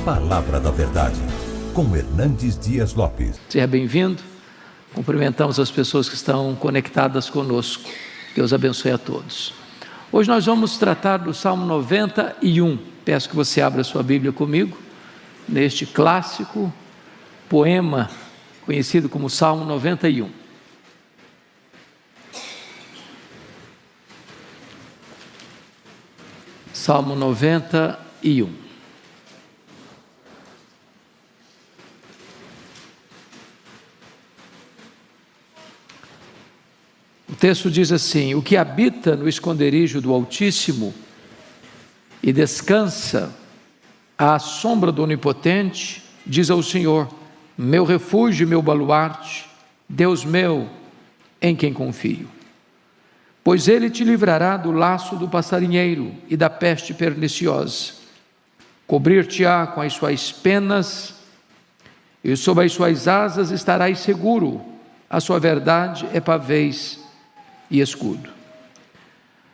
Palavra da Verdade, com Hernandes Dias Lopes. Seja bem-vindo. Cumprimentamos as pessoas que estão conectadas conosco. Deus abençoe a todos. Hoje nós vamos tratar do Salmo 91. Peço que você abra sua Bíblia comigo, neste clássico poema conhecido como Salmo 91. Salmo 91. O texto diz assim: o que habita no esconderijo do Altíssimo e descansa à sombra do Onipotente, diz ao Senhor: meu refúgio e meu baluarte, Deus meu, em quem confio. Pois Ele te livrará do laço do passarinheiro e da peste perniciosa. Cobrir-te-á com as suas penas, e sob as suas asas estarás seguro. A sua verdade é pavês e escudo.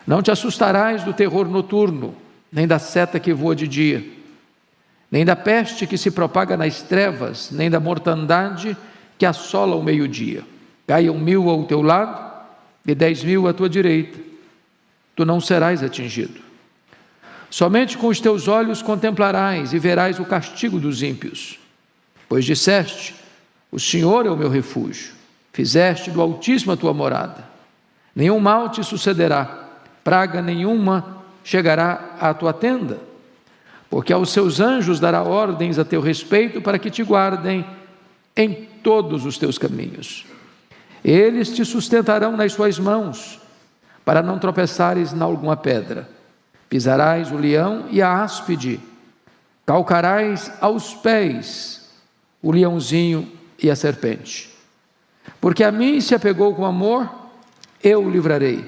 Não te assustarás do terror noturno, nem da seta que voa de dia, nem da peste que se propaga nas trevas, nem da mortandade que assola o meio-dia. Caiam 1000 ao teu lado e 10.000 à tua direita, tu não serás atingido. Somente com os teus olhos contemplarás e verás o castigo dos ímpios. Pois disseste: o Senhor é o meu refúgio, fizeste do Altíssimo a tua morada. Nenhum mal te sucederá, praga nenhuma chegará à tua tenda, porque aos seus anjos dará ordens a teu respeito para que te guardem em todos os teus caminhos. Eles te sustentarão nas suas mãos, para não tropeçares em alguma pedra. Pisarás o leão e a áspide, calcarás aos pés o leãozinho e a serpente. Porque a mim se apegou com amor, eu o livrarei.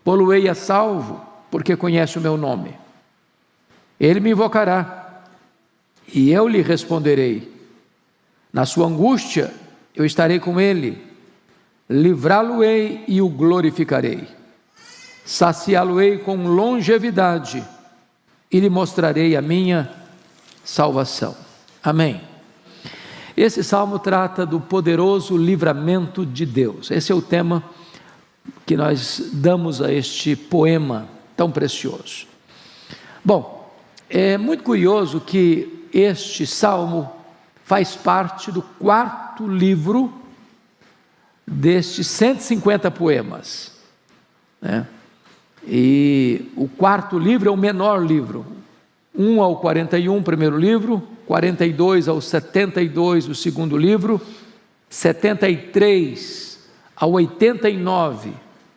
Pô-lo-ei a salvo, porque conhece o meu nome. Ele me invocará, e eu lhe responderei. Na sua angústia, eu estarei com ele. Livrá-lo-ei e o glorificarei. Saciá-lo-ei com longevidade, e lhe mostrarei a minha salvação. Amém. Esse salmo trata do poderoso livramento de Deus. Esse é o tema que nós damos a este poema tão precioso. Bom, é muito curioso que este salmo faz parte do 4º livro destes 150 poemas, né? E o 4º livro é o menor livro, 1 ao 41, o primeiro livro, 42 ao 72, o segundo livro, 73 ao 89,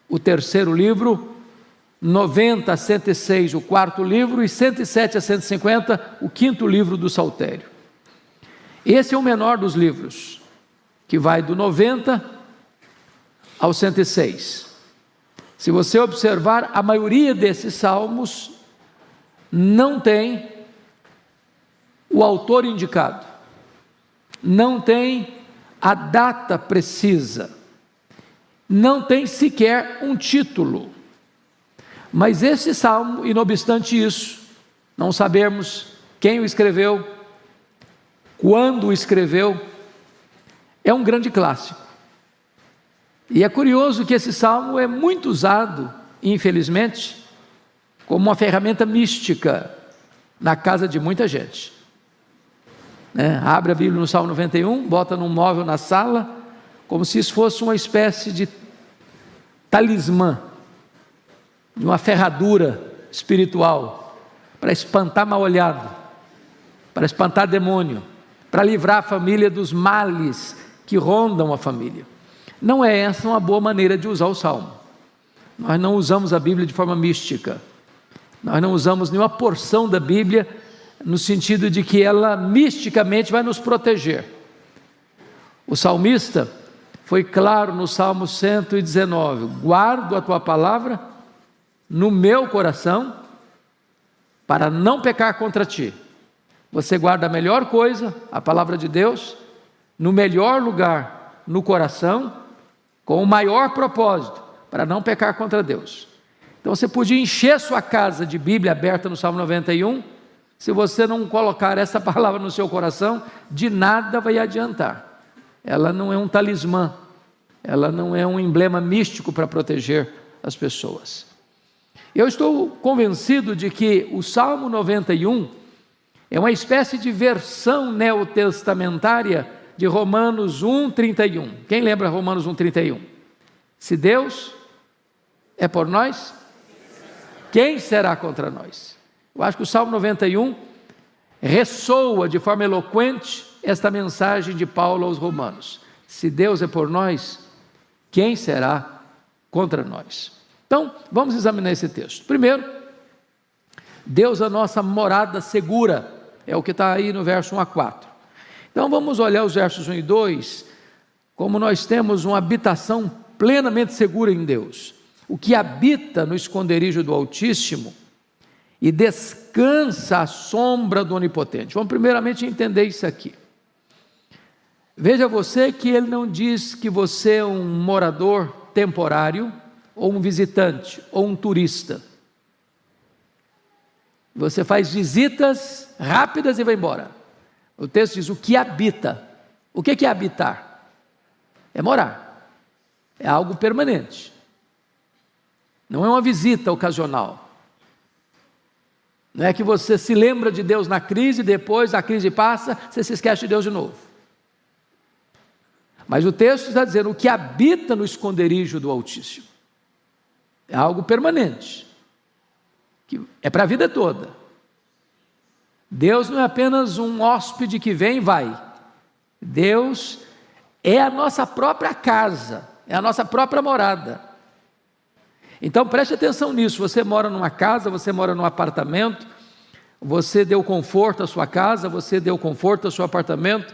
o terceiro livro, 90 a 106, o 4º livro, e 107 a 150, o 5º livro do Saltério. Esse é o menor dos livros, que vai do 90 ao 106. Se você observar, a maioria desses salmos não tem o autor indicado, não tem a data precisa, não tem sequer um título. Mas esse salmo, e não obstante isso, não sabemos quem o escreveu, quando o escreveu, é um grande clássico. E é curioso que esse salmo é muito usado, infelizmente, como uma ferramenta mística na casa de muita gente, né? Abre a Bíblia no Salmo 91, bota num móvel na sala, como se isso fosse uma espécie de talismã, de uma ferradura espiritual, para espantar mal-olhado, para espantar demônio, para livrar a família dos males que rondam a família. Não é essa uma boa maneira de usar o Salmo. Nós não usamos a Bíblia de forma mística. Nós não usamos nenhuma porção da Bíblia no sentido de que ela misticamente vai nos proteger. O salmista foi claro no Salmo 119: guardo a tua palavra no meu coração para não pecar contra ti. Você guarda a melhor coisa, a palavra de Deus, no melhor lugar, no coração, com o maior propósito, para não pecar contra Deus. Então você podia encher sua casa de Bíblia aberta no Salmo 91, Se você não colocar essa palavra no seu coração, de nada vai adiantar. Ela não é um talismã, ela não é um emblema místico para proteger as pessoas. Eu estou convencido de que o Salmo 91 é uma espécie de versão neotestamentária de Romanos 1:31. Quem lembra Romanos 1:31? Se Deus é por nós, quem será contra nós? Eu acho que o Salmo 91 ressoa de forma eloquente esta mensagem de Paulo aos Romanos. Se Deus é por nós, quem será contra nós? Então, vamos examinar esse texto. Primeiro, Deus é a nossa morada segura, é o que está aí no verso 1 a 4. Então, vamos olhar os versos 1 e 2, como nós temos uma habitação plenamente segura em Deus. O que habita no esconderijo do Altíssimo e descansa à sombra do Onipotente. Vamos primeiramente entender isso aqui. Veja você que ele não diz que você é um morador temporário, ou um visitante, ou um turista. Você faz visitas rápidas e vai embora. O texto diz o que habita. O que é habitar? É morar. É algo permanente. Não é uma visita ocasional. Não é que você se lembra de Deus na crise, depois a crise passa, você se esquece de Deus de novo. Mas o texto está dizendo o que habita no esconderijo do Altíssimo. É algo permanente, que é para a vida toda. Deus não é apenas um hóspede que vem e vai. Deus é a nossa própria casa, é a nossa própria morada. Então preste atenção nisso. Você mora numa casa, você mora num apartamento, você deu conforto à sua casa, você deu conforto ao seu apartamento,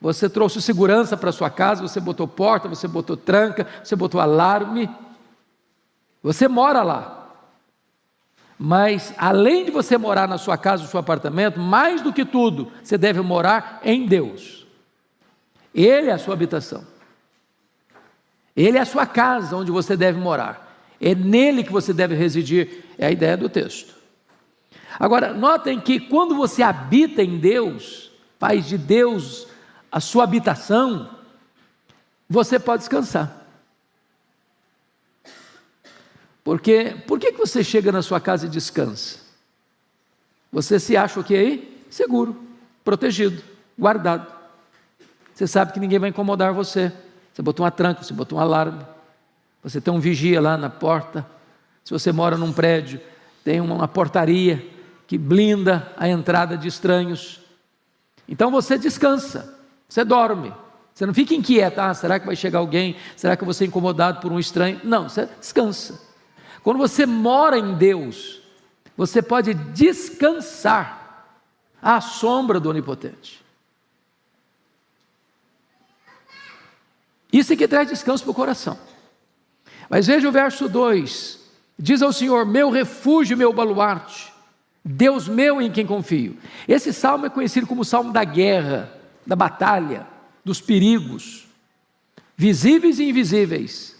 você trouxe segurança para a sua casa, você botou porta, você botou tranca, você botou alarme, você mora lá. Mas além de você morar na sua casa, no seu apartamento, mais do que tudo, você deve morar em Deus. Ele é a sua habitação, Ele é a sua casa onde você deve morar. É nele que você deve residir, é a ideia do texto. Agora, notem que quando você habita em Deus, faz de Deus a sua habitação, você pode descansar. Porque, por que você chega na sua casa e descansa? Você se acha o que aí? Seguro, protegido, guardado. Você sabe que ninguém vai incomodar você. Você botou uma tranca, você botou um alarme. Você tem um vigia lá na porta. Se você mora num prédio, tem uma portaria que blinda a entrada de estranhos. Então você descansa, você dorme. Você não fica inquieto, será que vai chegar alguém? Será que eu vou ser incomodado por um estranho? Não, você descansa. Quando você mora em Deus, você pode descansar à sombra do Onipotente. Isso é que traz descanso para o coração. Mas veja o verso 2, diz ao Senhor, meu refúgio, meu baluarte, Deus meu em quem confio. Esse salmo é conhecido como o salmo da guerra, da batalha, dos perigos, visíveis e invisíveis,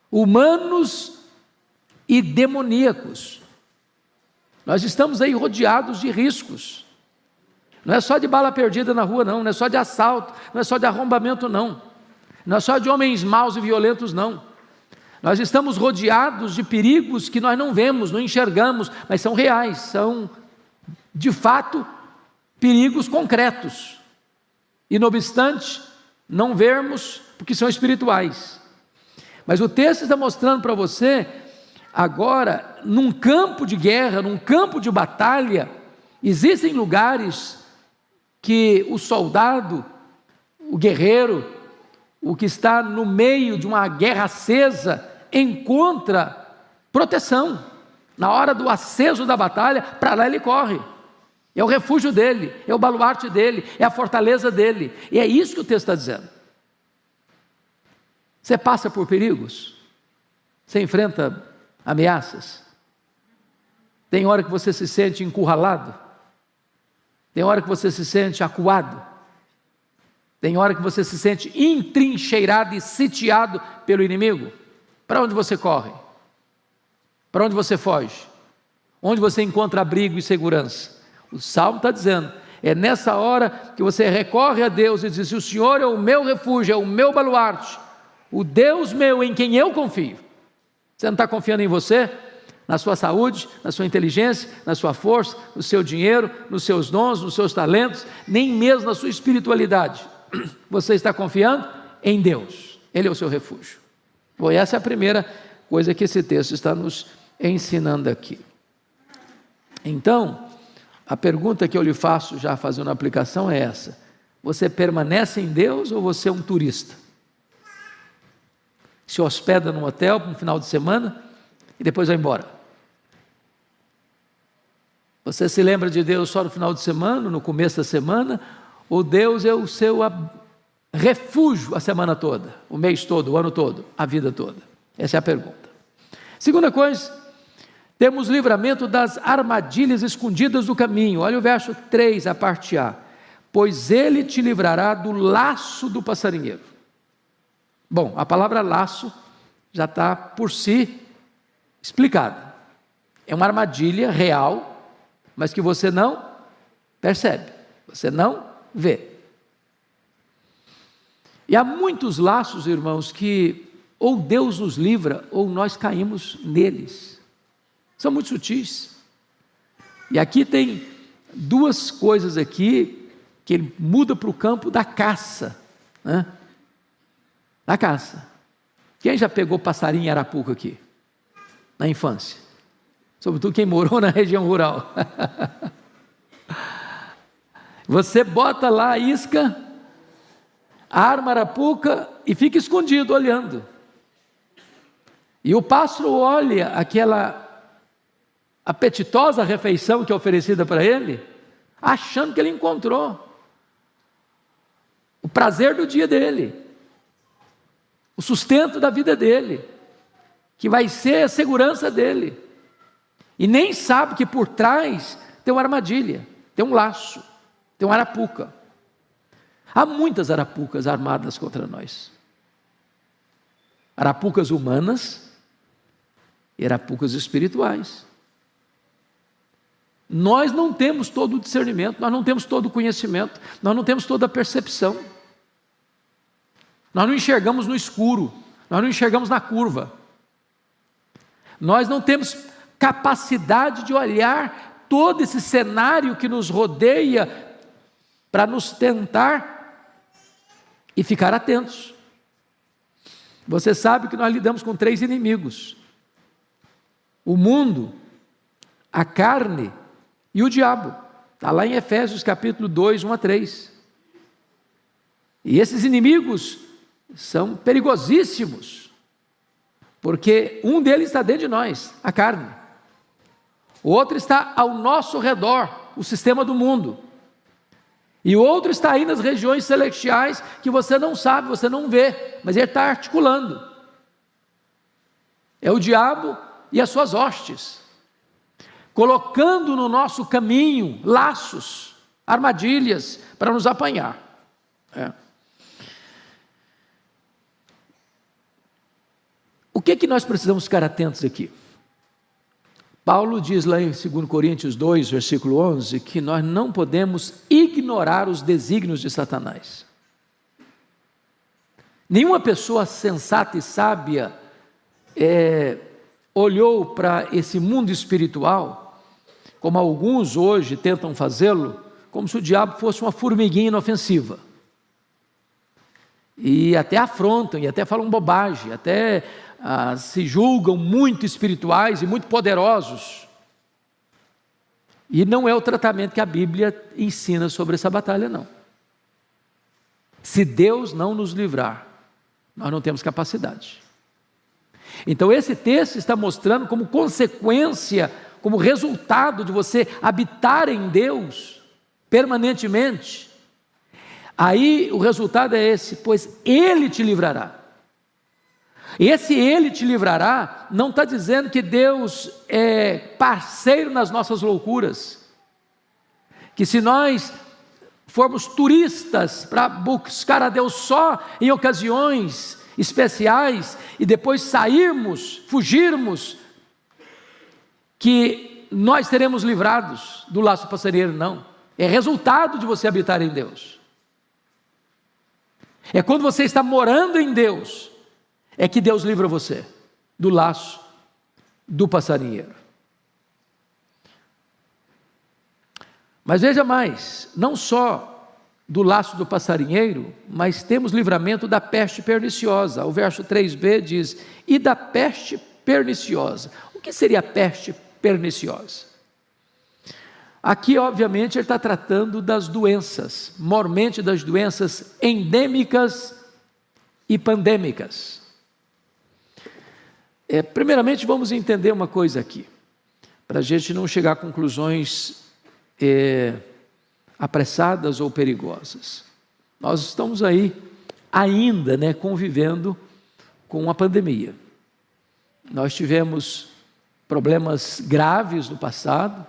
humanos e demoníacos. Nós estamos aí rodeados de riscos, não é só de bala perdida na rua não, não é só de assalto, não é só de arrombamento não, não é só de homens maus e violentos não. Nós estamos rodeados de perigos que nós não vemos, não enxergamos, mas são reais, são de fato perigos concretos. E não obstante, não vermos porque são espirituais. Mas o texto está mostrando para você, agora, num campo de guerra, num campo de batalha, existem lugares que o soldado, o guerreiro, o que está no meio de uma guerra acesa, encontra proteção. Na hora do aceso da batalha, para lá ele corre. É o refúgio dele, é o baluarte dele, é a fortaleza dele. E é isso que o texto está dizendo. Você passa por perigos, você enfrenta ameaças. Tem hora que você se sente encurralado, tem hora que você se sente acuado, tem hora que você se sente entrincheirado e sitiado pelo inimigo. Para onde você corre? Para onde você foge? Onde você encontra abrigo e segurança? O Salmo está dizendo, é nessa hora que você recorre a Deus e diz: o Senhor é o meu refúgio, é o meu baluarte, o Deus meu em quem eu confio. Você não está confiando em você? Na sua saúde, na sua inteligência, na sua força, no seu dinheiro, nos seus dons, nos seus talentos, nem mesmo na sua espiritualidade. Você está confiando em Deus, Ele é o seu refúgio. Bom, essa é a primeira coisa que esse texto está nos ensinando aqui. Então, a pergunta que eu lhe faço, já fazendo a aplicação, é essa: você permanece em Deus ou você é um turista? Se hospeda num hotel para um final de semana e depois vai embora. Você se lembra de Deus só no final de semana, no começo da semana, ou Deus é o seu refúgio a semana toda, o mês todo, o ano todo, a vida toda? Essa é a pergunta. Segunda coisa, temos livramento das armadilhas escondidas do caminho. Olha o verso 3, a parte A: pois Ele te livrará do laço do passarinheiro. Bom, a palavra laço já está por si explicada. É uma armadilha real, mas que você não percebe, você não vê. E há muitos laços, irmãos, que ou Deus nos livra ou nós caímos neles. São muito sutis. E aqui tem duas coisas aqui que ele muda para o campo da caça, né? Da caça. Quem já pegou passarinho em arapuca aqui? Na infância? Sobretudo quem morou na região rural. Você bota lá a isca, arma a arapuca e fica escondido olhando. E o pássaro olha aquela apetitosa refeição que é oferecida para ele, achando que ele encontrou o prazer do dia dele, o sustento da vida dele, que vai ser a segurança dele. E nem sabe que por trás tem uma armadilha, tem um laço, tem uma arapuca. Há muitas arapucas armadas contra nós. Arapucas humanas e arapucas espirituais. Nós não temos todo o discernimento, nós não temos todo o conhecimento, nós não temos toda a percepção. Nós não enxergamos no escuro, nós não enxergamos na curva. Nós não temos capacidade de olhar todo esse cenário que nos rodeia para nos tentar e ficar atentos. Você sabe que nós lidamos com 3 inimigos: o mundo, a carne e o diabo. Está lá em Efésios capítulo 2, 1 a 3. E esses inimigos são perigosíssimos, porque um deles está dentro de nós, a carne. O outro está ao nosso redor, o sistema do mundo. E o outro está aí nas regiões celestiais, que você não sabe, você não vê, mas ele está articulando. É o diabo e as suas hostes, colocando no nosso caminho laços, armadilhas, para nos apanhar. O que nós precisamos ficar atentos aqui? Paulo diz lá em 2 Coríntios 2, versículo 11, que nós não podemos ignorar os desígnios de Satanás. Nenhuma pessoa sensata e sábia olhou para esse mundo espiritual, como alguns hoje tentam fazê-lo, como se o diabo fosse uma formiguinha inofensiva. E até afrontam, e até falam bobagem, até se julgam muito espirituais e muito poderosos. E não é o tratamento que a Bíblia ensina sobre essa batalha, não. Se Deus não nos livrar, nós não temos capacidade. Então esse texto está mostrando como consequência, como resultado de você habitar em Deus permanentemente. Aí o resultado é esse: pois Ele te livrará. Esse Ele te livrará não está dizendo que Deus é parceiro nas nossas loucuras, que se nós formos turistas para buscar a Deus só em ocasiões especiais e depois sairmos, fugirmos, que nós seremos livrados do laço passarinheiro, não. É resultado de você habitar em Deus. É quando você está morando em Deus, é que Deus livra você do laço do passarinheiro. Mas veja mais, não só do laço do passarinheiro, mas temos livramento da peste perniciosa. O verso 3b diz, e da peste perniciosa. O que seria a peste perniciosa? Aqui, obviamente, ele está tratando das doenças, mormente das doenças endêmicas e pandêmicas. Primeiramente, vamos entender uma coisa aqui, para a gente não chegar a conclusões apressadas ou perigosas. Nós estamos aí ainda, convivendo com a pandemia. Nós tivemos problemas graves no passado,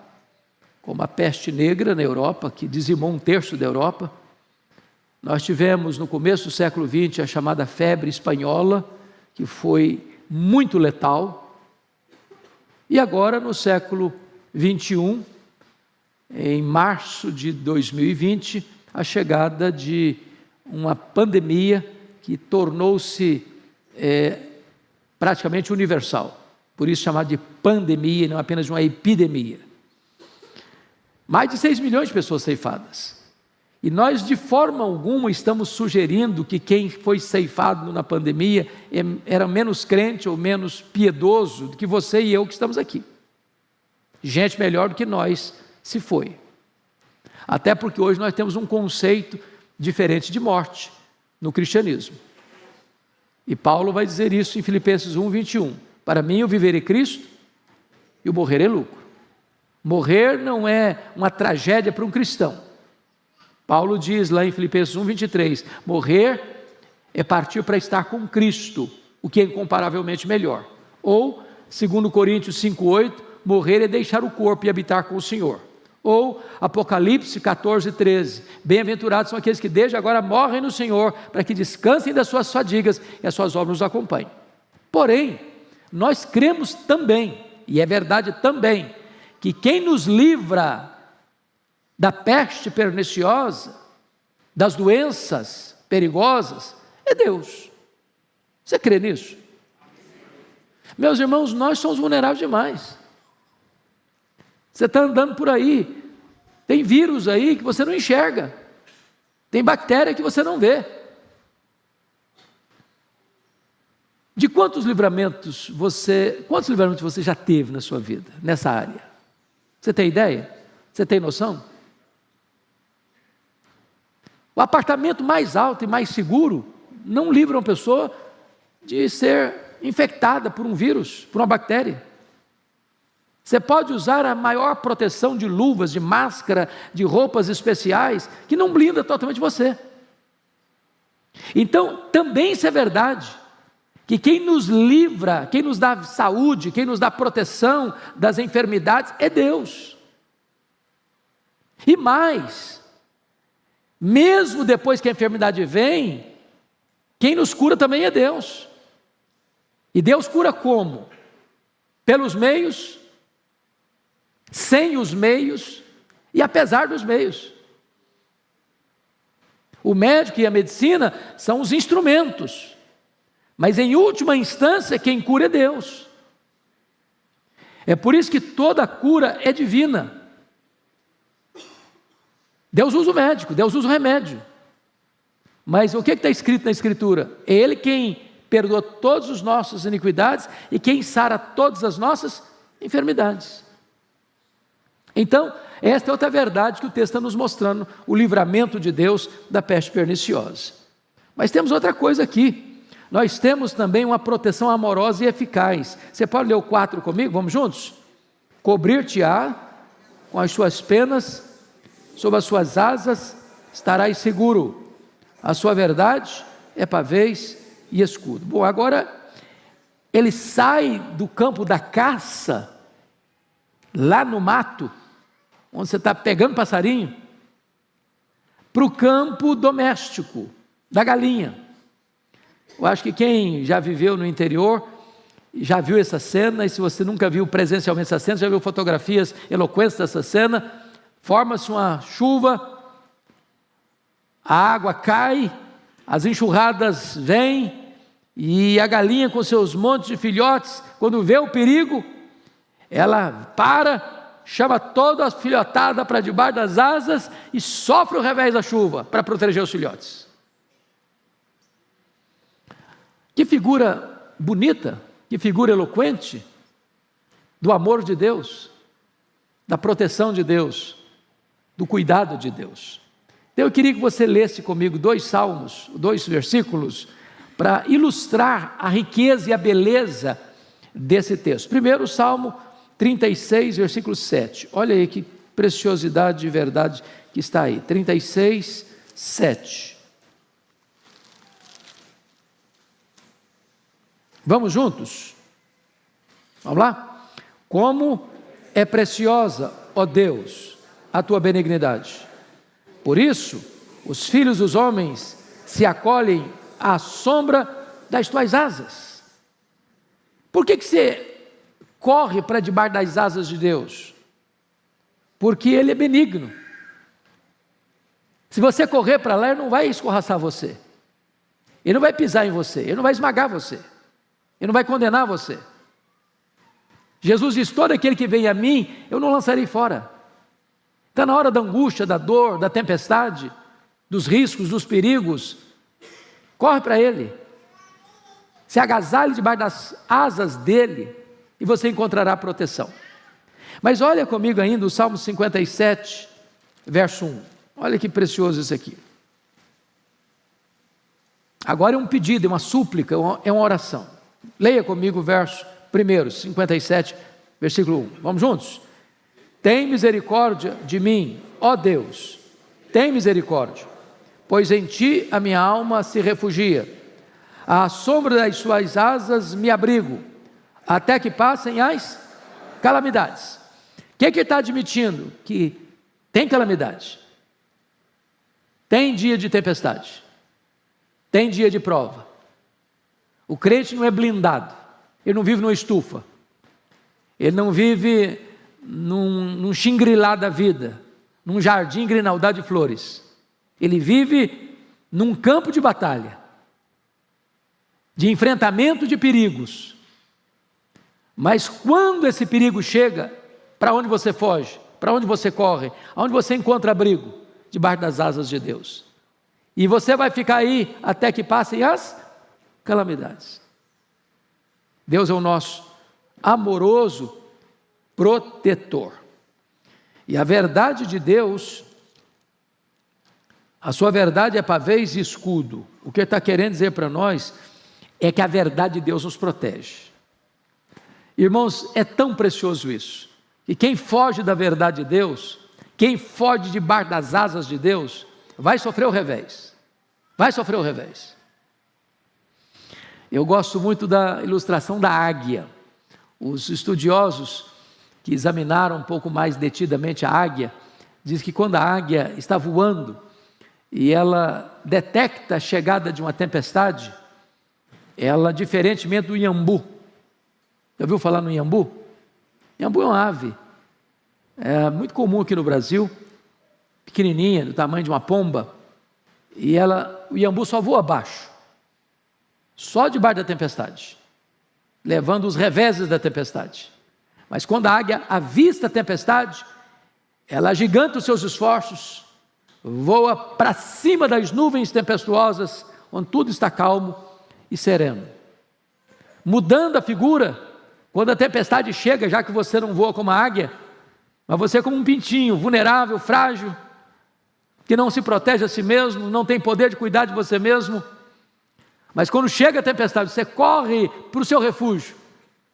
como a peste negra na Europa, que dizimou 1/3 da Europa. Nós tivemos no começo do século XX a chamada febre espanhola, que foi muito letal. E agora no século XXI, em março de 2020, a chegada de uma pandemia que tornou-se praticamente universal, por isso chamada de pandemia, não apenas uma epidemia. Mais de 6 milhões de pessoas ceifadas, e nós de forma alguma estamos sugerindo que quem foi ceifado na pandemia era menos crente ou menos piedoso do que você e eu que estamos aqui. Gente melhor do que nós se foi, até porque hoje nós temos um conceito diferente de morte no cristianismo, e Paulo vai dizer isso em Filipenses 1:21, para mim o viver é Cristo e o morrer é lucro. Morrer não é uma tragédia para um cristão. Paulo diz lá em Filipenses 1:23, morrer é partir para estar com Cristo, o que é incomparavelmente melhor. Ou, segundo Coríntios 5:8, morrer é deixar o corpo e habitar com o Senhor. Ou Apocalipse 14:13, bem-aventurados são aqueles que desde agora morrem no Senhor, para que descansem das suas fadigas e as suas obras nos acompanhem. Porém, nós cremos também, e é verdade também, que quem nos livra da peste perniciosa, das doenças perigosas, é Deus. Você crê nisso? Meus irmãos, nós somos vulneráveis demais. Você está andando por aí, tem vírus aí que você não enxerga, tem bactéria que você não vê. De quantos livramentos você já teve na sua vida, nessa área? Você tem ideia? Você tem noção? O apartamento mais alto e mais seguro não livra uma pessoa de ser infectada por um vírus, por uma bactéria. Você pode usar a maior proteção de luvas, de máscara, de roupas especiais, que não blinda totalmente você. Então, também isso é verdade, que quem nos livra, quem nos dá saúde, quem nos dá proteção das enfermidades é Deus. E mais, mesmo depois que a enfermidade vem, quem nos cura também é Deus. E Deus cura como? Pelos meios, sem os meios e apesar dos meios. O médico e a medicina são os instrumentos, mas em última instância quem cura é Deus. É por isso que toda cura é divina. Deus usa o médico, Deus usa o remédio, mas o que está escrito na Escritura? É Ele quem perdoa todas as nossas iniquidades e quem sara todas as nossas enfermidades. Então, esta é outra verdade que o texto está nos mostrando, o livramento de Deus da peste perniciosa. Mas temos outra coisa aqui, nós temos também uma proteção amorosa e eficaz. Você pode ler o 4 comigo? Vamos juntos? Cobrir-te-á com as suas penas, sob as suas asas estarás seguro, a sua verdade é pavês e escudo. Bom, agora ele sai do campo da caça, lá no mato, onde você está pegando passarinho, para o campo doméstico, da galinha. Eu acho que quem já viveu no interior já viu essa cena, e se você nunca viu presencialmente essa cena, já viu fotografias eloquentes dessa cena. Forma-se uma chuva, a água cai, as enxurradas vêm, e a galinha com seus montes de filhotes, quando vê o perigo, ela para, chama toda a filhotada para debaixo das asas e sofre o revés da chuva para proteger os filhotes. Que figura bonita, que figura eloquente do amor de Deus, da proteção de Deus, do cuidado de Deus. Então eu queria que você lesse comigo 2 salmos, 2 versículos, para ilustrar a riqueza e a beleza desse texto. Primeiro, o Salmo 36, versículo 7. Olha aí que preciosidade de verdade que está aí. 36, 7. Vamos juntos? Vamos lá? Como é preciosa, ó Deus, a tua benignidade. Por isso, os filhos dos homens se acolhem à sombra das tuas asas. Por que você corre para debaixo das asas de Deus? Porque Ele é benigno. Se você correr para lá, Ele não vai escorraçar você. Ele não vai pisar em você. Ele não vai esmagar você. Ele não vai condenar você. Jesus diz: todo aquele que vem a mim, eu não lançarei fora. Está na hora da angústia, da dor, da tempestade, dos riscos, dos perigos. Corre para Ele. Se agasalhe debaixo das asas dEle e você encontrará proteção. Mas olha comigo ainda o Salmo 57, verso 1. Olha que precioso isso aqui. Agora é um pedido, é uma súplica, é uma oração. Leia comigo o verso 1, 57, versículo 1. Vamos juntos? Tem misericórdia de mim, ó Deus, tem misericórdia, pois em Ti a minha alma se refugia. À sombra das Suas asas me abrigo, até que passem as calamidades. O que ele está admitindo? Que tem calamidade, tem dia de tempestade, tem dia de prova. O crente não é blindado, ele não vive numa estufa, ele não vive num xingrilá da vida, num jardim grinaldado de flores. Ele vive num campo de batalha, de enfrentamento de perigos. Mas quando esse perigo chega, para onde você foge? Para onde você corre? Aonde você encontra abrigo? Debaixo das asas de Deus. E você vai ficar aí até que passem as calamidades. Deus é o nosso amoroso protetor. E a verdade de Deus, a sua verdade é pavês e escudo. O que ele está querendo dizer para nós é que a verdade de Deus nos protege. Irmãos, é tão precioso isso. E quem foge da verdade de Deus, quem foge debaixo das asas de Deus, vai sofrer o revés. Vai sofrer o revés. Eu gosto muito da ilustração da águia. Os estudiosos que examinaram um pouco mais detidamente a águia, diz que quando a águia está voando e ela detecta a chegada de uma tempestade, ela, diferentemente do iambu, já ouviu falar no iambu? Iambu é uma ave, é muito comum aqui no Brasil, pequenininha, do tamanho de uma pomba, e o iambu só voa abaixo, só debaixo da tempestade, levando os reveses da tempestade. Mas quando a águia avista a tempestade, ela agiganta os seus esforços, voa para cima das nuvens tempestuosas, onde tudo está calmo e sereno. Mudando a figura, quando a tempestade chega, já que você não voa como a águia, mas você é como um pintinho, vulnerável, frágil, que não se protege a si mesmo, não tem poder de cuidar de você mesmo. Mas quando chega a tempestade, você corre para o seu refúgio,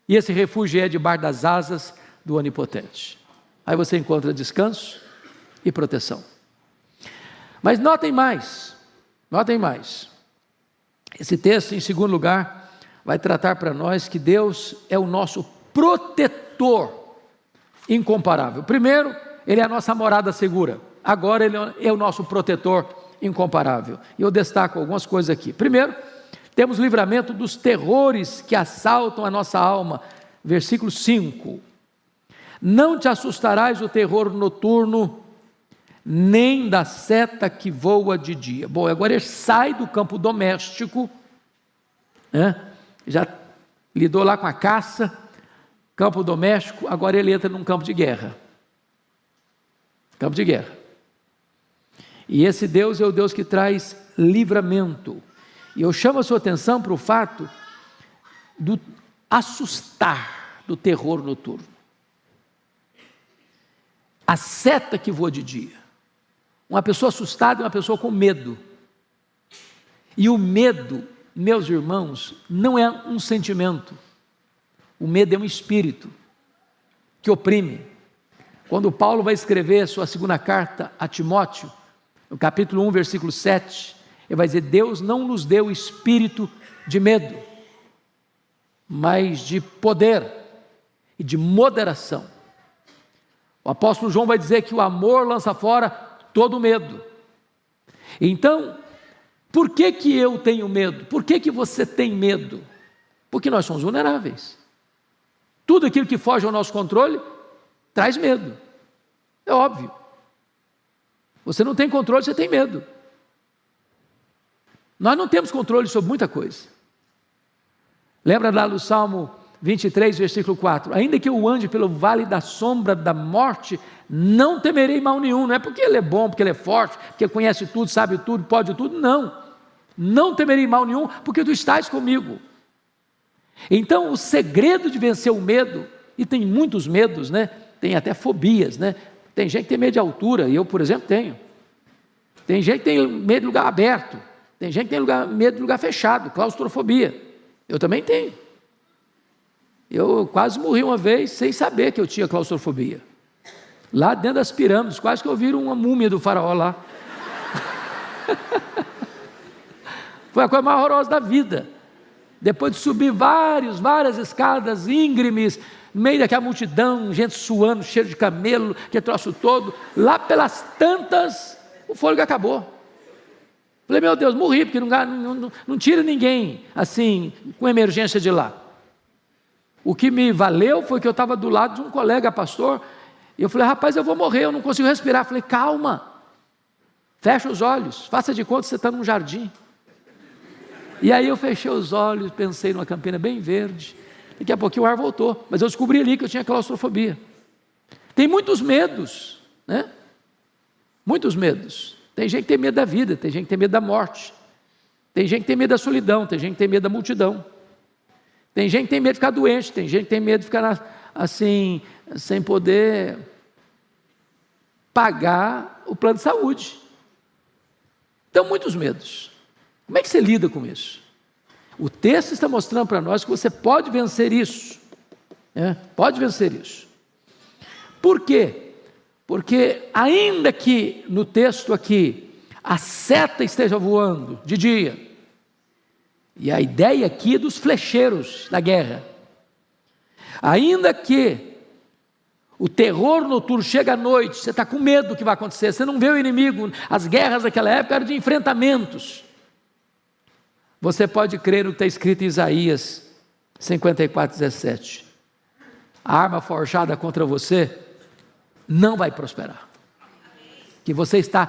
e esse refúgio é debaixo das asas do Onipotente. Aí você encontra descanso e proteção. Mas notem mais. Esse texto, em segundo lugar, vai tratar para nós que Deus é o nosso protetor incomparável. Primeiro, Ele é a nossa morada segura. Agora Ele é o nosso protetor incomparável. E eu destaco algumas coisas aqui. Primeiro, Temos livramento dos terrores que assaltam a nossa alma. Versículo 5. Não te assustarás do terror noturno, nem da seta que voa de dia. Bom, agora ele sai do campo doméstico, né? Já lidou lá com a caça, campo doméstico, agora ele entra num campo de guerra. Campo de guerra. E esse Deus é o Deus que traz livramento. E eu chamo a sua atenção para o fato do assustar do terror noturno. A seta que voa de dia. Uma pessoa assustada é uma pessoa com medo. E o medo, meus irmãos, não é um sentimento. O medo é um espírito que oprime. Quando Paulo vai escrever a sua segunda carta a Timóteo, no capítulo 1, versículo 7, ele vai dizer: Deus não nos deu espírito de medo, mas de poder e de moderação. O apóstolo João vai dizer que o amor lança fora todo medo. Então, por que eu tenho medo? Por que você tem medo? Porque nós somos vulneráveis. Tudo aquilo que foge ao nosso controle traz medo. É óbvio. Você não tem controle, você tem medo. Nós não temos controle sobre muita coisa. Lembra lá do Salmo 23, versículo 4: ainda que eu ande pelo vale da sombra da morte, não temerei mal nenhum. Não é porque ele é bom, porque ele é forte, porque conhece tudo, sabe tudo, pode tudo. Não temerei mal nenhum, porque tu estás comigo. Então o segredo de vencer o medo, e tem muitos medos, né? Tem até fobias, né? Tem gente que tem medo de altura, e eu, por exemplo, tenho. Tem gente que tem medo de lugar aberto, tem gente que tem medo de lugar fechado, claustrofobia. Eu também tenho. Eu quase morri uma vez sem saber que eu tinha claustrofobia. Lá dentro das pirâmides, quase que eu vi uma múmia do faraó lá. Foi a coisa mais horrorosa da vida. Depois de subir várias escadas íngremes, no meio daquela multidão, gente suando, cheiro de camelo, que troço todo, lá pelas tantas, o fôlego acabou. Falei, meu Deus, morri, porque não tira ninguém, assim, com emergência de lá. O que me valeu foi que eu estava do lado de um colega pastor, e eu falei, rapaz, eu vou morrer, eu não consigo respirar. Falei, calma, fecha os olhos, faça de conta que você está num jardim. E aí eu fechei os olhos, pensei numa campina bem verde, daqui a pouquinho o ar voltou, mas eu descobri ali que eu tinha claustrofobia. Tem muitos medos, né? Muitos medos. Tem gente que tem medo da vida, tem gente que tem medo da morte, tem gente que tem medo da solidão, tem gente que tem medo da multidão, tem gente que tem medo de ficar doente, tem gente que tem medo de ficar assim, sem poder pagar o plano de saúde. Então, muitos medos. Como é que você lida com isso? O texto está mostrando para nós que você pode vencer isso, né? Pode vencer isso. Por quê? Porque ainda que no texto aqui a seta esteja voando de dia, e a ideia aqui é dos flecheiros da guerra, ainda que o terror noturno chega à noite, você está com medo do que vai acontecer, você não vê o inimigo, as guerras daquela época eram de enfrentamentos, você pode crer no que está escrito em Isaías 54:17, a arma forjada contra você não vai prosperar, que você está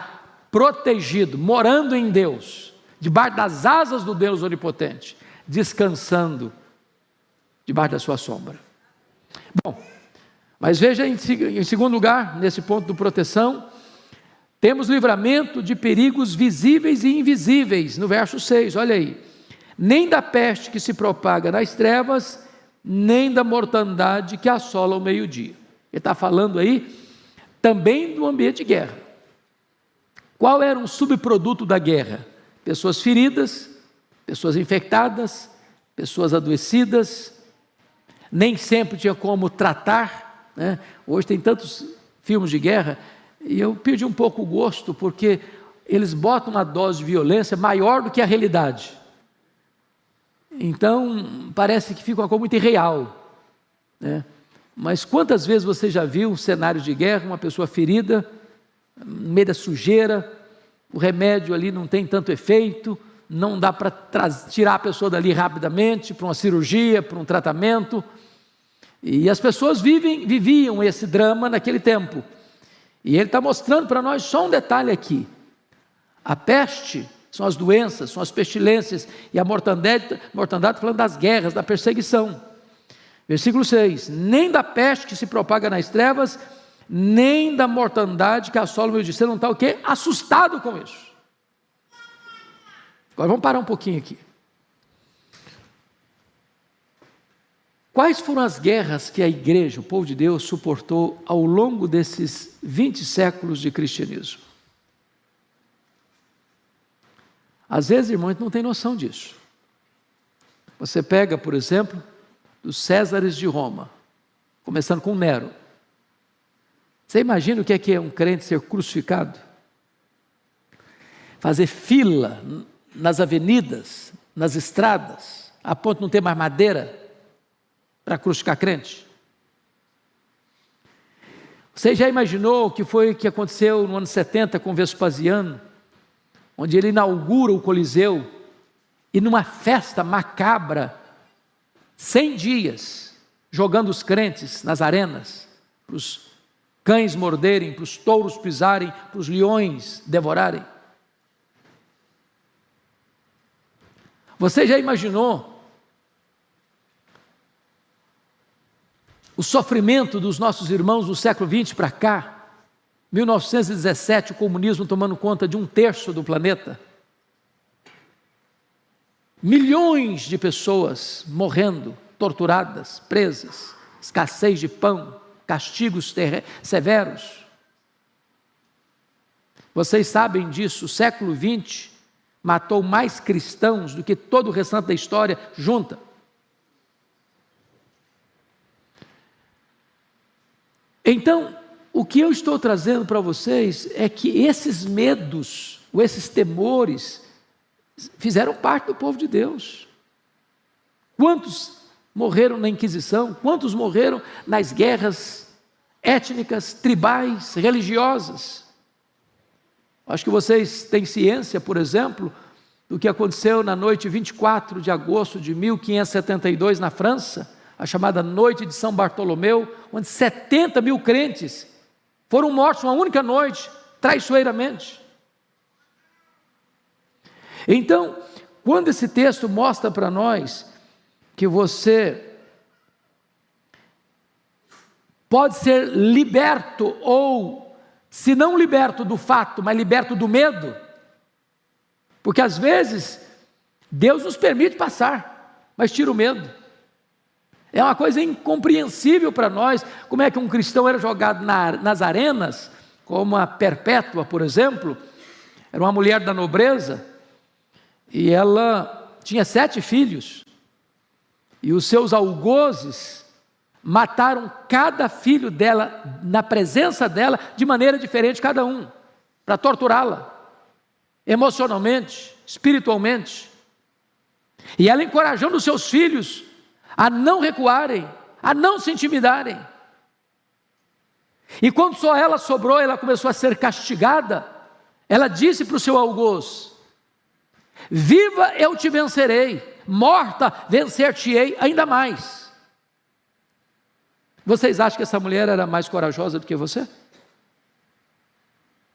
protegido, morando em Deus, debaixo das asas do Deus onipotente, descansando debaixo da sua sombra. Bom, mas veja em segundo lugar, nesse ponto de proteção, temos livramento de perigos visíveis e invisíveis, no verso 6, olha aí, nem da peste que se propaga nas trevas, nem da mortandade que assola o meio-dia. Ele está falando aí também do ambiente de guerra. Qual era um subproduto da guerra? Pessoas feridas, pessoas infectadas, pessoas adoecidas, nem sempre tinha como tratar, né? Hoje tem tantos filmes de guerra, e eu perdi um pouco o gosto, porque eles botam uma dose de violência maior do que a realidade. Então, parece que fica uma coisa muito irreal, né? Mas quantas vezes você já viu um cenário de guerra, uma pessoa ferida, no meio da sujeira, o remédio ali não tem tanto efeito, não dá para tirar a pessoa dali rapidamente, para uma cirurgia, para um tratamento, e as pessoas viviam esse drama naquele tempo, e ele está mostrando para nós só um detalhe aqui: a peste são as doenças, são as pestilências, e a mortandade falando das guerras, da perseguição. Versículo 6, nem da peste que se propaga nas trevas, nem da mortandade que assola o meio dia. Você não está o quê? Assustado com isso. Agora vamos parar um pouquinho aqui. Quais foram as guerras que a igreja, o povo de Deus, suportou ao longo desses 20 séculos de cristianismo? Às vezes, irmãos, não tem noção disso. Você pega, por exemplo, dos Césares de Roma, começando com Nero. Você imagina o que é um crente ser crucificado? Fazer fila nas avenidas, nas estradas, a ponto de não ter mais madeira para crucificar crente? Você já imaginou o que foi que aconteceu no ano 70 com Vespasiano, onde ele inaugura o Coliseu, e numa festa macabra, 100 dias, jogando os crentes nas arenas, para os cães morderem, para os touros pisarem, para os leões devorarem? Você já imaginou o sofrimento dos nossos irmãos do século XX para cá? 1917, o comunismo tomando conta de 1/3 do planeta. Milhões de pessoas morrendo, torturadas, presas, escassez de pão, castigos severos. Vocês sabem disso, o século XX matou mais cristãos do que todo o restante da história junta. Então, o que eu estou trazendo para vocês é que esses medos, ou esses temores, fizeram parte do povo de Deus. Quantos morreram na Inquisição? Quantos morreram nas guerras étnicas, tribais, religiosas? Acho que vocês têm ciência, por exemplo, do que aconteceu na noite 24 de agosto de 1572 na França, a chamada Noite de São Bartolomeu, onde 70 mil crentes foram mortos uma única noite, traiçoeiramente. Então, quando esse texto mostra para nós que você pode ser liberto, ou se não liberto do fato, mas liberto do medo, porque às vezes Deus nos permite passar, mas tira o medo. É uma coisa incompreensível para nós, como é que um cristão era jogado nas arenas, como a Perpétua, por exemplo, era uma mulher da nobreza, e ela tinha 7 filhos, e os seus algozes mataram cada filho dela, na presença dela, de maneira diferente cada um, para torturá-la, emocionalmente, espiritualmente, e ela encorajando os seus filhos a não recuarem, a não se intimidarem. E quando só ela sobrou, ela começou a ser castigada. Ela disse para o seu algoz: viva eu te vencerei, morta vencer-te-ei ainda mais. Vocês acham que essa mulher era mais corajosa do que você?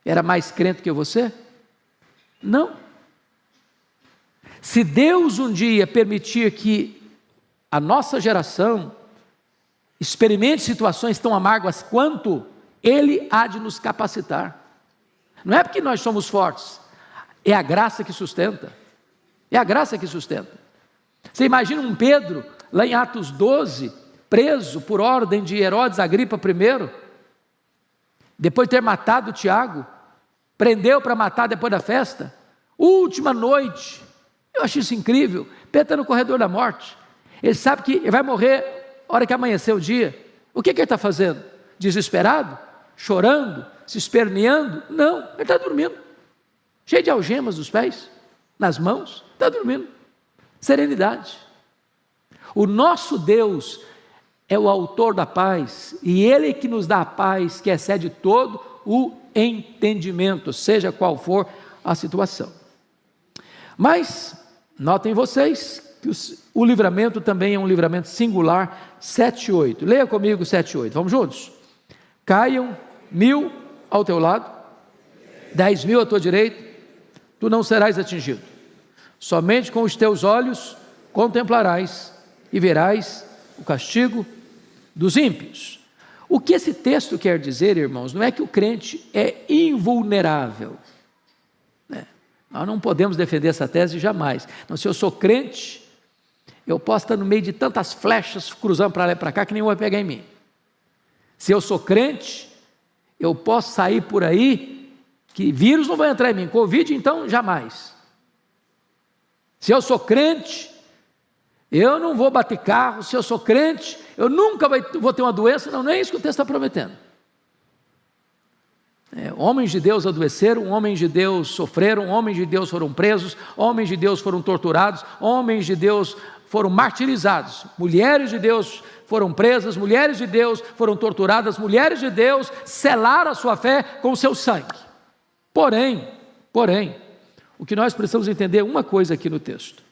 Era mais crente que você? Não. Se Deus um dia permitir que a nossa geração experimente situações tão amargas quanto, Ele há de nos capacitar. Não é porque nós somos fortes, é a graça que sustenta. É a graça que sustenta. Você imagina um Pedro, lá em Atos 12, preso por ordem de Herodes Agripa I, depois de ter matado Tiago, prendeu para matar depois da festa, última noite. Eu acho isso incrível. Pedro está no corredor da morte. Ele sabe que ele vai morrer na hora que amanhecer o dia. O que ele está fazendo? Desesperado? Chorando? Se esperneando? Não, ele está dormindo. Cheio de algemas nos pés, nas mãos, está dormindo. Serenidade. O nosso Deus é o autor da paz, e Ele que nos dá a paz que excede todo o entendimento, seja qual for a situação. Mas, notem vocês, que o livramento também é um livramento singular, 7:8. Leia comigo 7:8, vamos juntos? Caiam 1000 ao teu lado, 10.000 à tua direita, tu não serás atingido. Somente com os teus olhos contemplarás e verás o castigo dos ímpios. O que esse texto quer dizer, irmãos, não é que o crente é invulnerável. Nós não podemos defender essa tese jamais. Não, se eu sou crente, eu posso estar no meio de tantas flechas cruzando para lá e para cá que nenhum vai pegar em mim. Se eu sou crente, eu posso sair por aí que vírus não vai entrar em mim. Covid, então, jamais. Se eu sou crente, eu não vou bater carro. Se eu sou crente, eu nunca vou ter uma doença. Não é isso que o texto está prometendo. Homens de Deus adoeceram, homens de Deus sofreram, homens de Deus foram presos, homens de Deus foram torturados, homens de Deus foram martirizados, mulheres de Deus foram presas, mulheres de Deus foram torturadas, mulheres de Deus selaram a sua fé com o seu sangue. Porém, o que nós precisamos entender é uma coisa aqui no texto: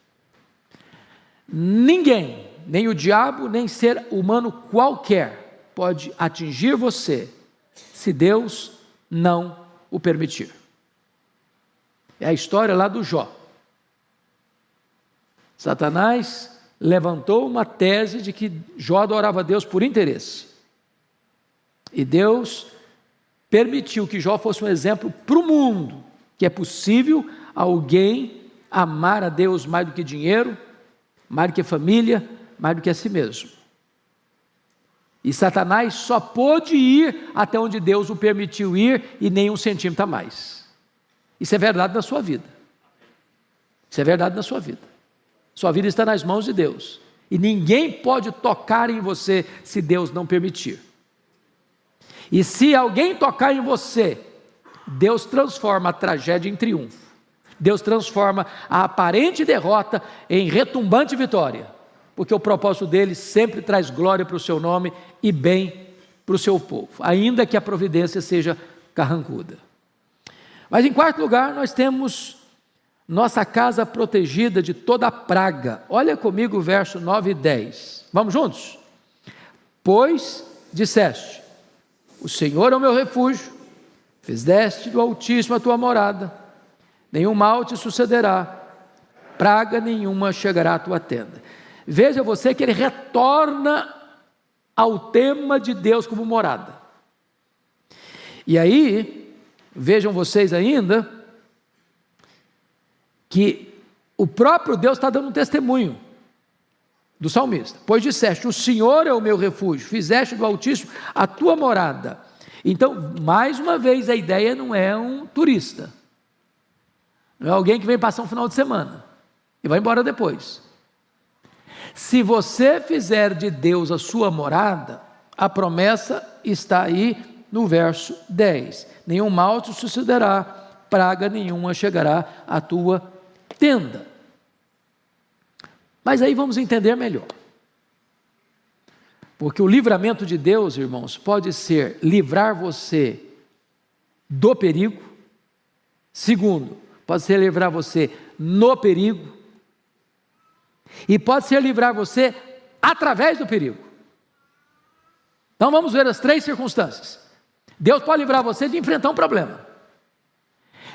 ninguém, nem o diabo, nem ser humano qualquer, pode atingir você, se Deus não o permitir. É a história lá do Jó. Satanás levantou uma tese de que Jó adorava a Deus por interesse. E Deus permitiu que Jó fosse um exemplo para o mundo, que é possível alguém amar a Deus mais do que dinheiro, mais do que família, mais do que a si mesmo. E Satanás só pôde ir até onde Deus o permitiu ir e nem 1 centímetro a mais. Isso é verdade na sua vida. Isso é verdade na sua vida. Sua vida está nas mãos de Deus. E ninguém pode tocar em você se Deus não permitir. E se alguém tocar em você, Deus transforma a tragédia em triunfo. Deus transforma a aparente derrota em retumbante vitória. Porque o propósito dele sempre traz glória para o seu nome e bem para o seu povo, ainda que a providência seja carrancuda. Mas em quarto lugar, nós temos nossa casa protegida de toda praga. Olha comigo o verso 9 e 10. Vamos juntos? Pois disseste: o Senhor é o meu refúgio, fizeste do Altíssimo a tua morada, nenhum mal te sucederá, praga nenhuma chegará à tua tenda. Veja você que ele retorna ao tema de Deus como morada. E aí, vejam vocês ainda, que o próprio Deus está dando um testemunho do salmista. Pois disseste: o Senhor é o meu refúgio, fizeste do Altíssimo a tua morada. Então, mais uma vez, a ideia não é um turista, não é alguém que vem passar um final de semana e vai embora depois. Se você fizer de Deus a sua morada, a promessa está aí no verso 10: nenhum mal te sucederá, praga nenhuma chegará à tua tenda. Mas aí vamos entender melhor, porque o livramento de Deus, irmãos, pode ser livrar você do perigo. Segundo, pode ser livrar você no perigo. E pode ser livrar você através do perigo. Então vamos ver as 3 circunstâncias. Deus pode livrar você de enfrentar um problema.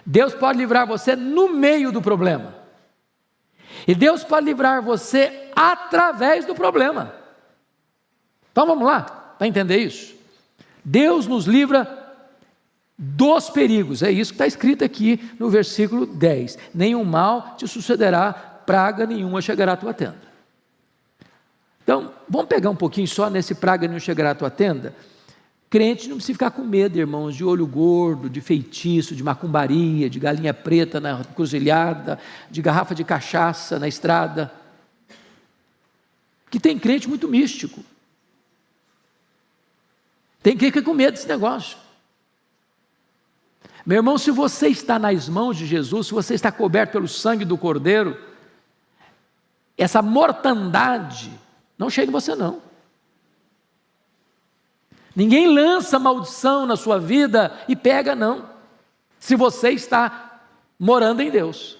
Deus pode livrar você no meio do problema. E Deus pode livrar você através do problema. Então vamos lá, para entender isso. Deus nos livra dos perigos. É isso que está escrito aqui no versículo 10. Nenhum mal te sucederá, praga nenhuma chegará à tua tenda. Então, vamos pegar um pouquinho só nesse praga nenhuma chegará à tua tenda. Crente não precisa ficar com medo, irmãos, de olho gordo, de feitiço, de macumbaria, de galinha preta na encruzilhada, de garrafa de cachaça na estrada. Que tem crente muito místico. Tem crente que fica com medo desse negócio. Meu irmão, se você está nas mãos de Jesus, se você está coberto pelo sangue do Cordeiro, essa mortandade não chega em você não. Ninguém lança maldição na sua vida e pega não, se você está morando em Deus.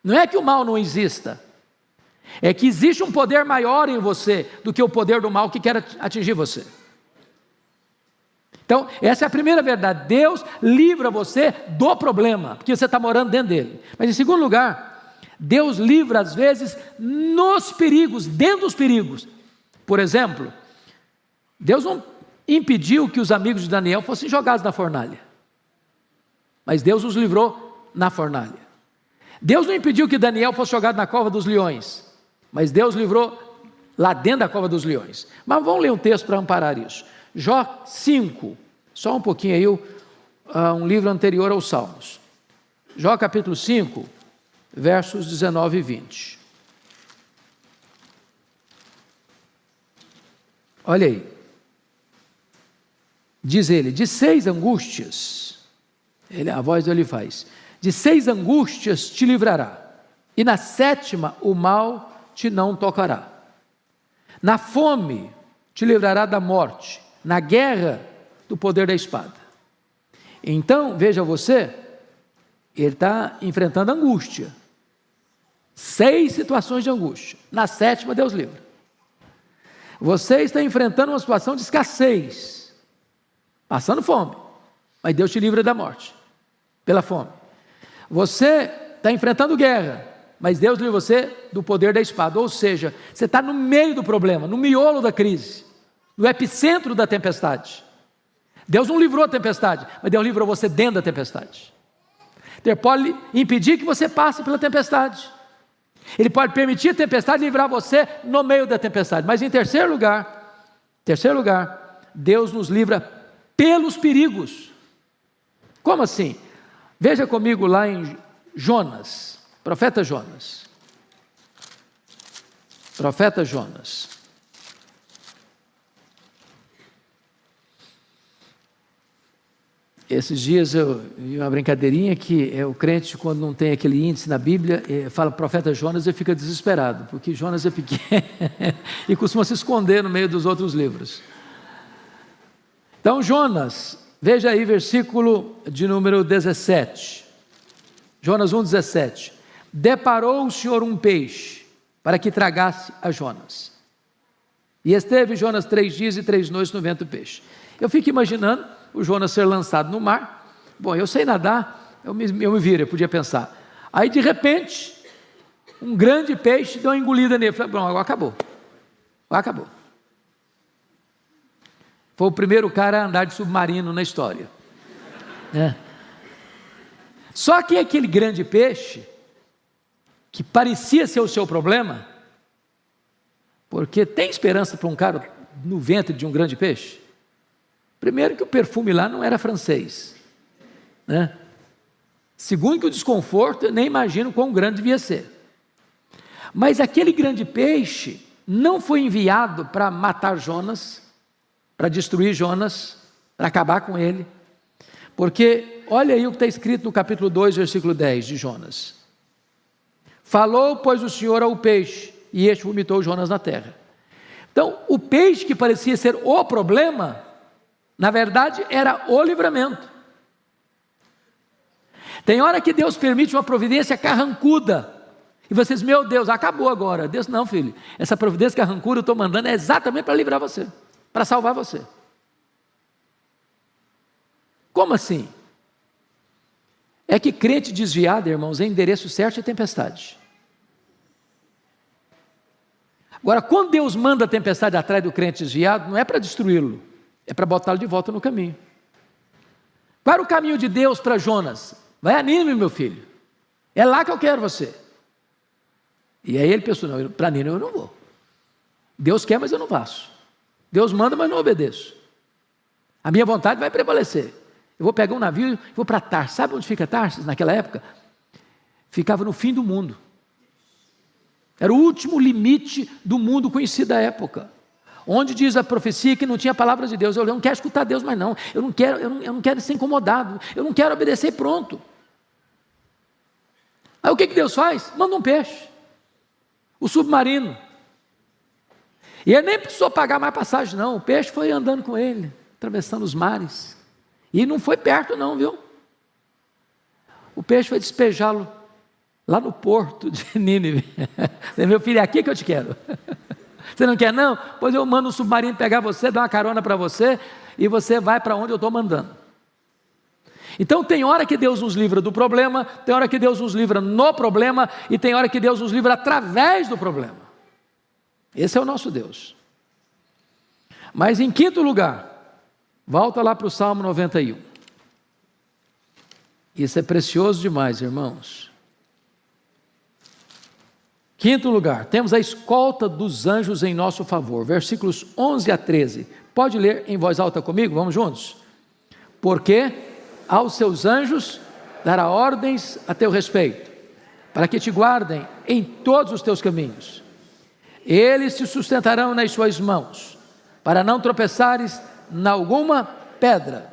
Não é que o mal não exista, é que existe um poder maior em você do que o poder do mal que quer atingir você. Então, essa é a primeira verdade. Deus livra você do problema, porque você está morando dentro dele. Mas em segundo lugar, Deus livra às vezes nos perigos, dentro dos perigos. Por exemplo, Deus não impediu que os amigos de Daniel fossem jogados na fornalha, mas Deus os livrou na fornalha. Deus não impediu que Daniel fosse jogado na cova dos leões, mas Deus livrou lá dentro da cova dos leões. Mas vamos ler um texto para amparar isso. Jó 5, só um pouquinho aí, um livro anterior aos Salmos. Jó capítulo 5, versos 19 e 20. Olha aí. Diz ele, de 6 angústias, a voz dele faz, de 6 angústias te livrará, e na 7ª o mal te não tocará. Na fome te livrará da morte, na guerra do poder da espada. Então, veja você, ele está enfrentando angústia. 6 situações de angústia, na 7ª Deus livra. Você está enfrentando uma situação de escassez, passando fome, mas Deus te livra da morte, pela fome. Você está enfrentando guerra, mas Deus livra você do poder da espada, ou seja, você está no meio do problema, no miolo da crise, no epicentro da tempestade. Deus não livrou a tempestade, mas Deus livrou você dentro da tempestade. Ele pode impedir que você passe pela tempestade, Ele pode permitir a tempestade e livrar você no meio da tempestade. Mas em terceiro lugar, Deus nos livra pelos perigos. Como assim? Veja comigo lá em Jonas, profeta Jonas. Profeta Jonas. Esses dias eu vi uma brincadeirinha que o crente, quando não tem aquele índice na Bíblia, fala profeta Jonas e fica desesperado, porque Jonas é pequeno e costuma se esconder no meio dos outros livros. Então Jonas, veja aí versículo de número 17, Jonas 1,17. Deparou o Senhor um peixe para que tragasse a Jonas, e esteve Jonas 3 dias e 3 noites no ventre do peixe. Eu fico imaginando o Jonas ser lançado no mar. Bom, eu sei nadar, eu me viro, eu podia pensar. Aí de repente, um grande peixe deu uma engolida nele. Falei, bom, agora acabou. Foi o primeiro cara a andar de submarino na história. Só que aquele grande peixe, que parecia ser o seu problema, porque tem esperança para um cara no ventre de um grande peixe? Primeiro que o perfume lá não era francês, né? Segundo que o desconforto, eu nem imagino quão grande devia ser. Mas aquele grande peixe não foi enviado para matar Jonas, para destruir Jonas, para acabar com ele, porque olha aí o que está escrito no capítulo 2, versículo 10 de Jonas. Falou, pois, o Senhor ao peixe, e este vomitou Jonas na terra. Então, o peixe que parecia ser o problema, na verdade era o livramento. Tem hora que Deus permite uma providência carrancuda, e vocês, meu Deus, acabou agora. Deus, não, filho, essa providência carrancuda eu estou mandando é exatamente para livrar você, para salvar você. Como assim? É que crente desviado, irmãos, é endereço certo de tempestade. Agora, quando Deus manda a tempestade atrás do crente desviado, não é para destruí-lo, é para botá-lo de volta no caminho. Qual era o caminho de Deus para Jonas? Vai a Nínive, meu filho, é lá que eu quero você. E aí ele pensou, não, para Nínive eu não vou. Deus quer, mas eu não faço. Deus manda, mas não obedeço. A minha vontade vai prevalecer. Eu vou pegar um navio e vou para Tarsis. Sabe onde fica Tarsis naquela época? Ficava no fim do mundo. Era o último limite do mundo conhecido da época. Onde diz a profecia que não tinha a palavra de Deus. Eu não quero escutar Deus, mas não. Eu não quero ser incomodado. Eu não quero obedecer, pronto. Aí o que Deus faz? Manda um peixe. O submarino. E ele nem precisou pagar mais passagem, não. O peixe foi andando com ele, atravessando os mares. E não foi perto não, viu? O peixe foi despejá-lo lá no porto de Nínive. Meu filho, é aqui que eu te quero. Você não quer não? Pois eu mando um submarino pegar você, dar uma carona para você, e você vai para onde eu estou mandando. Então tem hora que Deus nos livra do problema, tem hora que Deus nos livra no problema, e tem hora que Deus nos livra através do problema. Esse é o nosso Deus. Mas em quinto lugar, volta lá para o Salmo 91. Isso é precioso demais, irmãos. Quinto lugar, temos a escolta dos anjos em nosso favor, versículos 11 a 13. Pode ler em voz alta comigo? Vamos juntos? Porque aos seus anjos dará ordens a teu respeito, para que te guardem em todos os teus caminhos. Eles te sustentarão nas suas mãos, para não tropeçares em alguma pedra.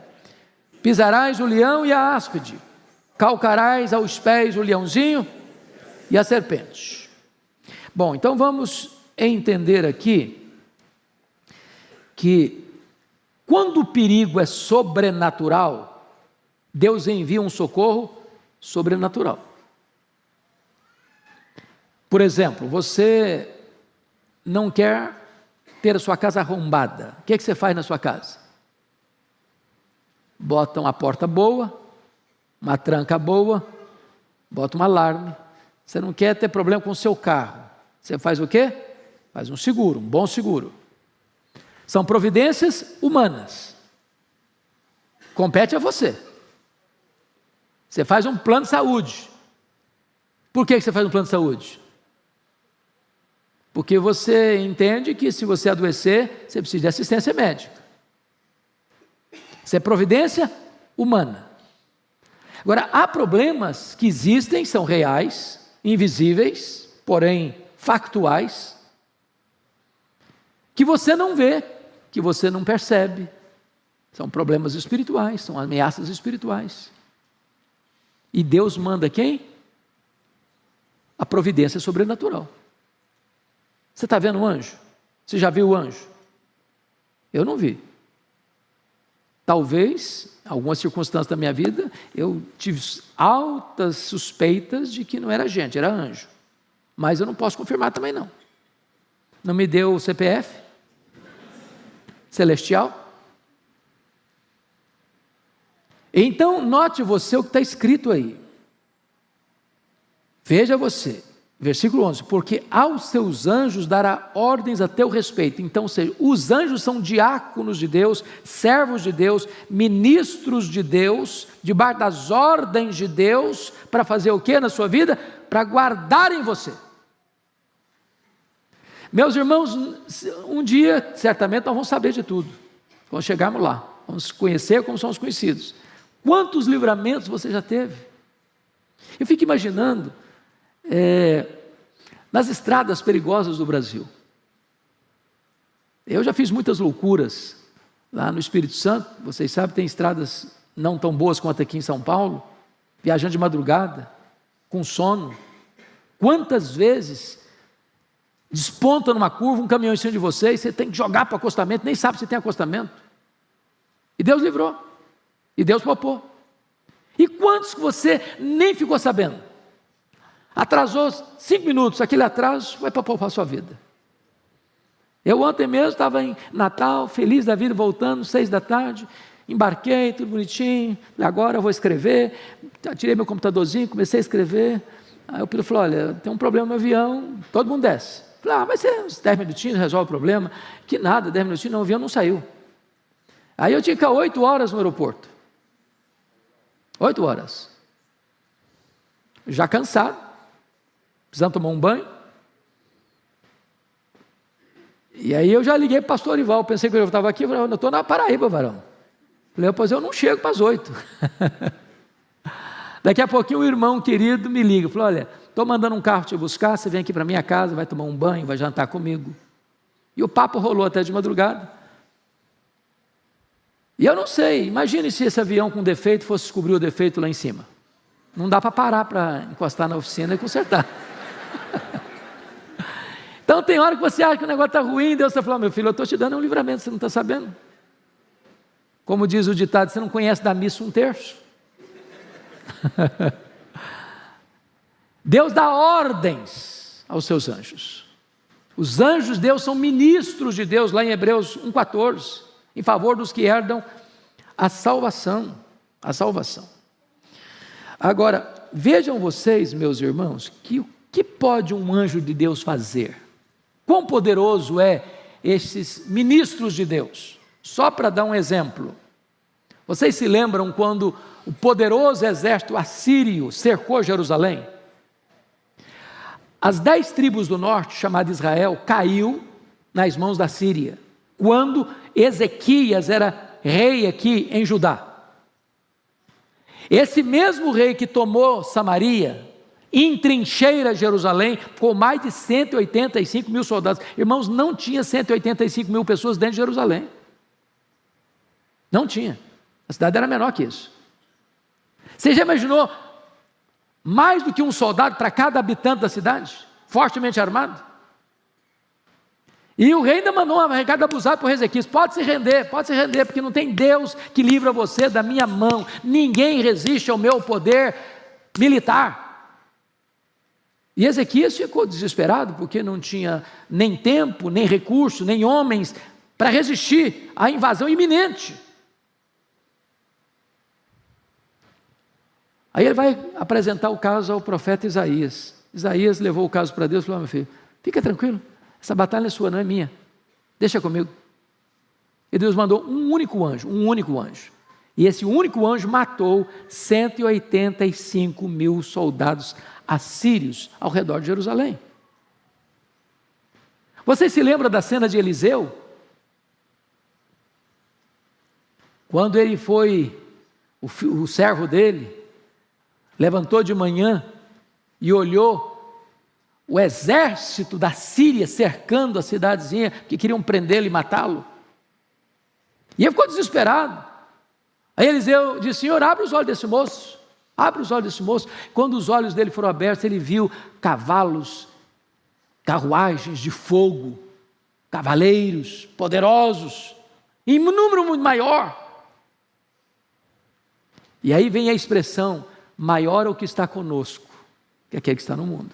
Pisarás o leão e a áspide, calcarás aos pés o leãozinho e a serpente. Bom, então vamos entender aqui que quando o perigo é sobrenatural, Deus envia um socorro sobrenatural. Por exemplo, você não quer ter a sua casa arrombada. O que é que você faz na sua casa? Bota uma porta boa, uma tranca boa, bota um alarme. Você não quer ter problema com o seu carro. Você faz o quê? Faz um seguro, um bom seguro. São providências humanas. Compete a você. Você faz um plano de saúde. Por que você faz um plano de saúde? Porque você entende que se você adoecer, você precisa de assistência médica. Isso é providência humana. Agora, há problemas que existem, são reais, invisíveis, porém factuais, que você não vê, que você não percebe. São problemas espirituais, são ameaças espirituais. E Deus manda quem? A providência sobrenatural. Você está vendo o anjo? Você já viu o anjo? Eu não vi. Talvez, em algumas circunstâncias da minha vida, eu tive altas suspeitas de que não era gente, era anjo. Mas eu não posso confirmar também não. Não me deu o CPF celestial. Então, note você o que está escrito aí. Veja você, versículo 11, porque aos seus anjos dará ordens a teu respeito. Então, ou seja, os anjos são diáconos de Deus, servos de Deus, ministros de Deus, debaixo das ordens de Deus, para fazer o que na sua vida? Para guardarem você. Meus irmãos, um dia, certamente, nós vamos saber de tudo, quando chegarmos lá, vamos conhecer como somos conhecidos. Quantos livramentos você já teve? Eu fico imaginando, nas estradas perigosas do Brasil. Eu já fiz muitas loucuras lá no Espírito Santo, vocês sabem, tem estradas não tão boas quanto aqui em São Paulo, viajando de madrugada, com sono. Quantas vezes desponta numa curva um caminhão em cima de você e você tem que jogar para o acostamento, nem sabe se tem acostamento. E Deus livrou, e Deus poupou. E quantos que você nem ficou sabendo? Atrasou 5 minutos, aquele atraso vai para poupar a sua vida. Eu ontem mesmo estava em Natal, feliz da vida, voltando, 6 da tarde, embarquei, tudo bonitinho, agora eu vou escrever, tirei meu computadorzinho, comecei a escrever, aí o piloto falou, olha, tem um problema no avião, todo mundo desce. Falei, vai ser uns 10 minutinhos, resolve o problema, que nada, 10 minutinhos, não, o avião não saiu. Aí eu tinha que ficar 8 horas no aeroporto, 8 horas, já cansado, precisando tomar um banho. E aí eu já liguei para o pastor Orival, pensei que eu estava aqui, eu falei, eu estou na Paraíba, varão. Falei, pois eu não chego para as 8. Daqui a pouquinho o irmão querido me liga, falou, olha, estou mandando um carro te buscar, você vem aqui para minha casa, vai tomar um banho, vai jantar comigo. E o papo rolou até de madrugada. E eu não sei, imagine se esse avião com defeito fosse descobrir o defeito lá em cima. Não dá para parar para encostar na oficina e consertar. Então tem hora que você acha que o negócio está ruim, Deus está falando, meu filho, eu estou te dando um livramento, você não está sabendo? Como diz o ditado, você não conhece da missa 1/3? Deus dá ordens aos seus anjos. Os anjos de Deus são ministros de Deus, lá em Hebreus 1,14, em favor dos que herdam a salvação. A salvação. Agora, vejam vocês, meus irmãos, que o que pode um anjo de Deus fazer? Quão poderoso é esses ministros de Deus? Só para dar um exemplo. Vocês se lembram quando o poderoso exército assírio cercou Jerusalém? As 10 tribos do norte, chamada Israel, caiu nas mãos da Síria, quando Ezequias era rei aqui em Judá. Esse mesmo rei que tomou Samaria, entrincheira Jerusalém, com mais de 185 mil soldados. Irmãos, não tinha 185 mil pessoas dentro de Jerusalém. Não tinha. A cidade era menor que isso. Você já imaginou mais do que um soldado para cada habitante da cidade, fortemente armado? E o rei ainda mandou um recado abusado para o Ezequias: pode se render, porque não tem Deus que livra você da minha mão, ninguém resiste ao meu poder militar. E Ezequias ficou desesperado, porque não tinha nem tempo, nem recurso, nem homens para resistir à invasão iminente. Aí ele vai apresentar o caso ao profeta Isaías. Isaías levou o caso para Deus e falou: meu filho, fica tranquilo, essa batalha é sua, não é minha, deixa comigo. E Deus mandou um único anjo, e esse único anjo matou 185 mil soldados assírios ao redor de Jerusalém. Você se lembra da cena de Eliseu? Quando ele foi, o servo dele levantou de manhã e olhou o exército da Síria cercando a cidadezinha, que queriam prendê-lo e matá-lo. E ele ficou desesperado. Aí Eliseu disse: Senhor, abre os olhos desse moço. Abre os olhos desse moço. Quando os olhos dele foram abertos, ele viu cavalos, carruagens de fogo, cavaleiros poderosos, em um número muito maior. E aí vem a expressão: maior é o que está conosco, que aquele que está no mundo.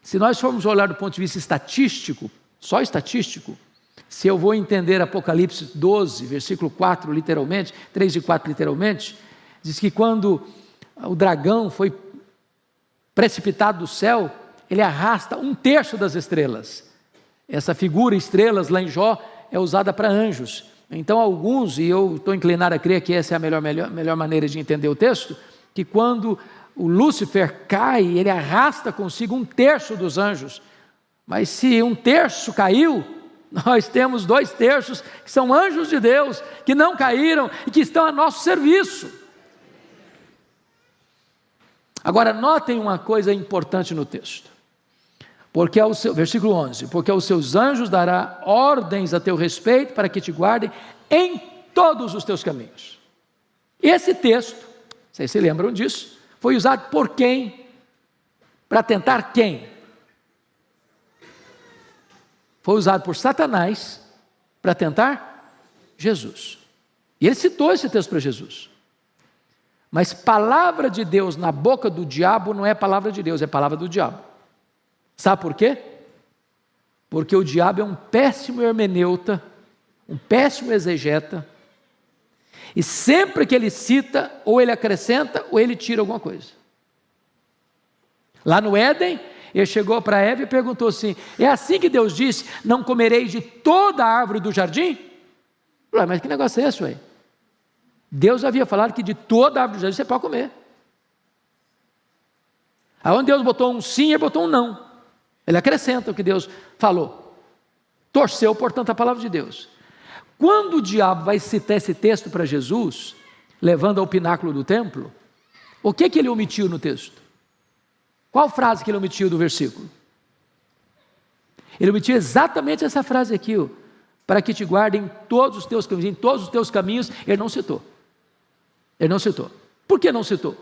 Se nós formos olhar do ponto de vista estatístico, só estatístico, se eu vou entender Apocalipse 12, versículo 4 literalmente, 3 e 4 literalmente, diz que quando o dragão foi precipitado do céu, ele arrasta 1/3 das estrelas. Essa figura, estrelas, lá em Jó, é usada para anjos. Então alguns, e eu estou inclinado a crer que essa é a melhor maneira de entender o texto, que quando o Lúcifer cai, ele arrasta consigo 1/3 dos anjos. Mas se 1/3 caiu, nós temos 2/3 que são anjos de Deus, que não caíram e que estão a nosso serviço. Agora notem uma coisa importante no texto, porque versículo 11, porque aos seus anjos dará ordens a teu respeito, para que te guardem em todos os teus caminhos. Esse texto, vocês se lembram disso, foi usado por quem? Para tentar quem? Foi usado por Satanás para tentar Jesus. E ele citou esse texto para Jesus. Mas palavra de Deus na boca do diabo não é palavra de Deus, é palavra do diabo. Sabe por quê? Porque o diabo é um péssimo hermeneuta, um péssimo exegeta, e sempre que ele cita, ou ele acrescenta, ou ele tira alguma coisa. Lá no Éden, ele chegou para Eva e perguntou assim: é assim que Deus disse, não comereis de toda a árvore do jardim? Ué, mas que negócio é esse, ué? Deus havia falado que de toda a árvore do jardim você pode comer. Aonde Deus botou um sim, ele botou um não. Ele acrescenta o que Deus falou. Torceu, portanto, a palavra de Deus. Quando o diabo vai citar esse texto para Jesus, levando ao pináculo do templo, o que ele omitiu no texto? Qual frase que ele omitiu do versículo? Ele omitiu exatamente essa frase aqui, ó, para que te guardem em todos os teus caminhos. Em todos os teus caminhos, ele não citou. Ele não citou. Por que não citou?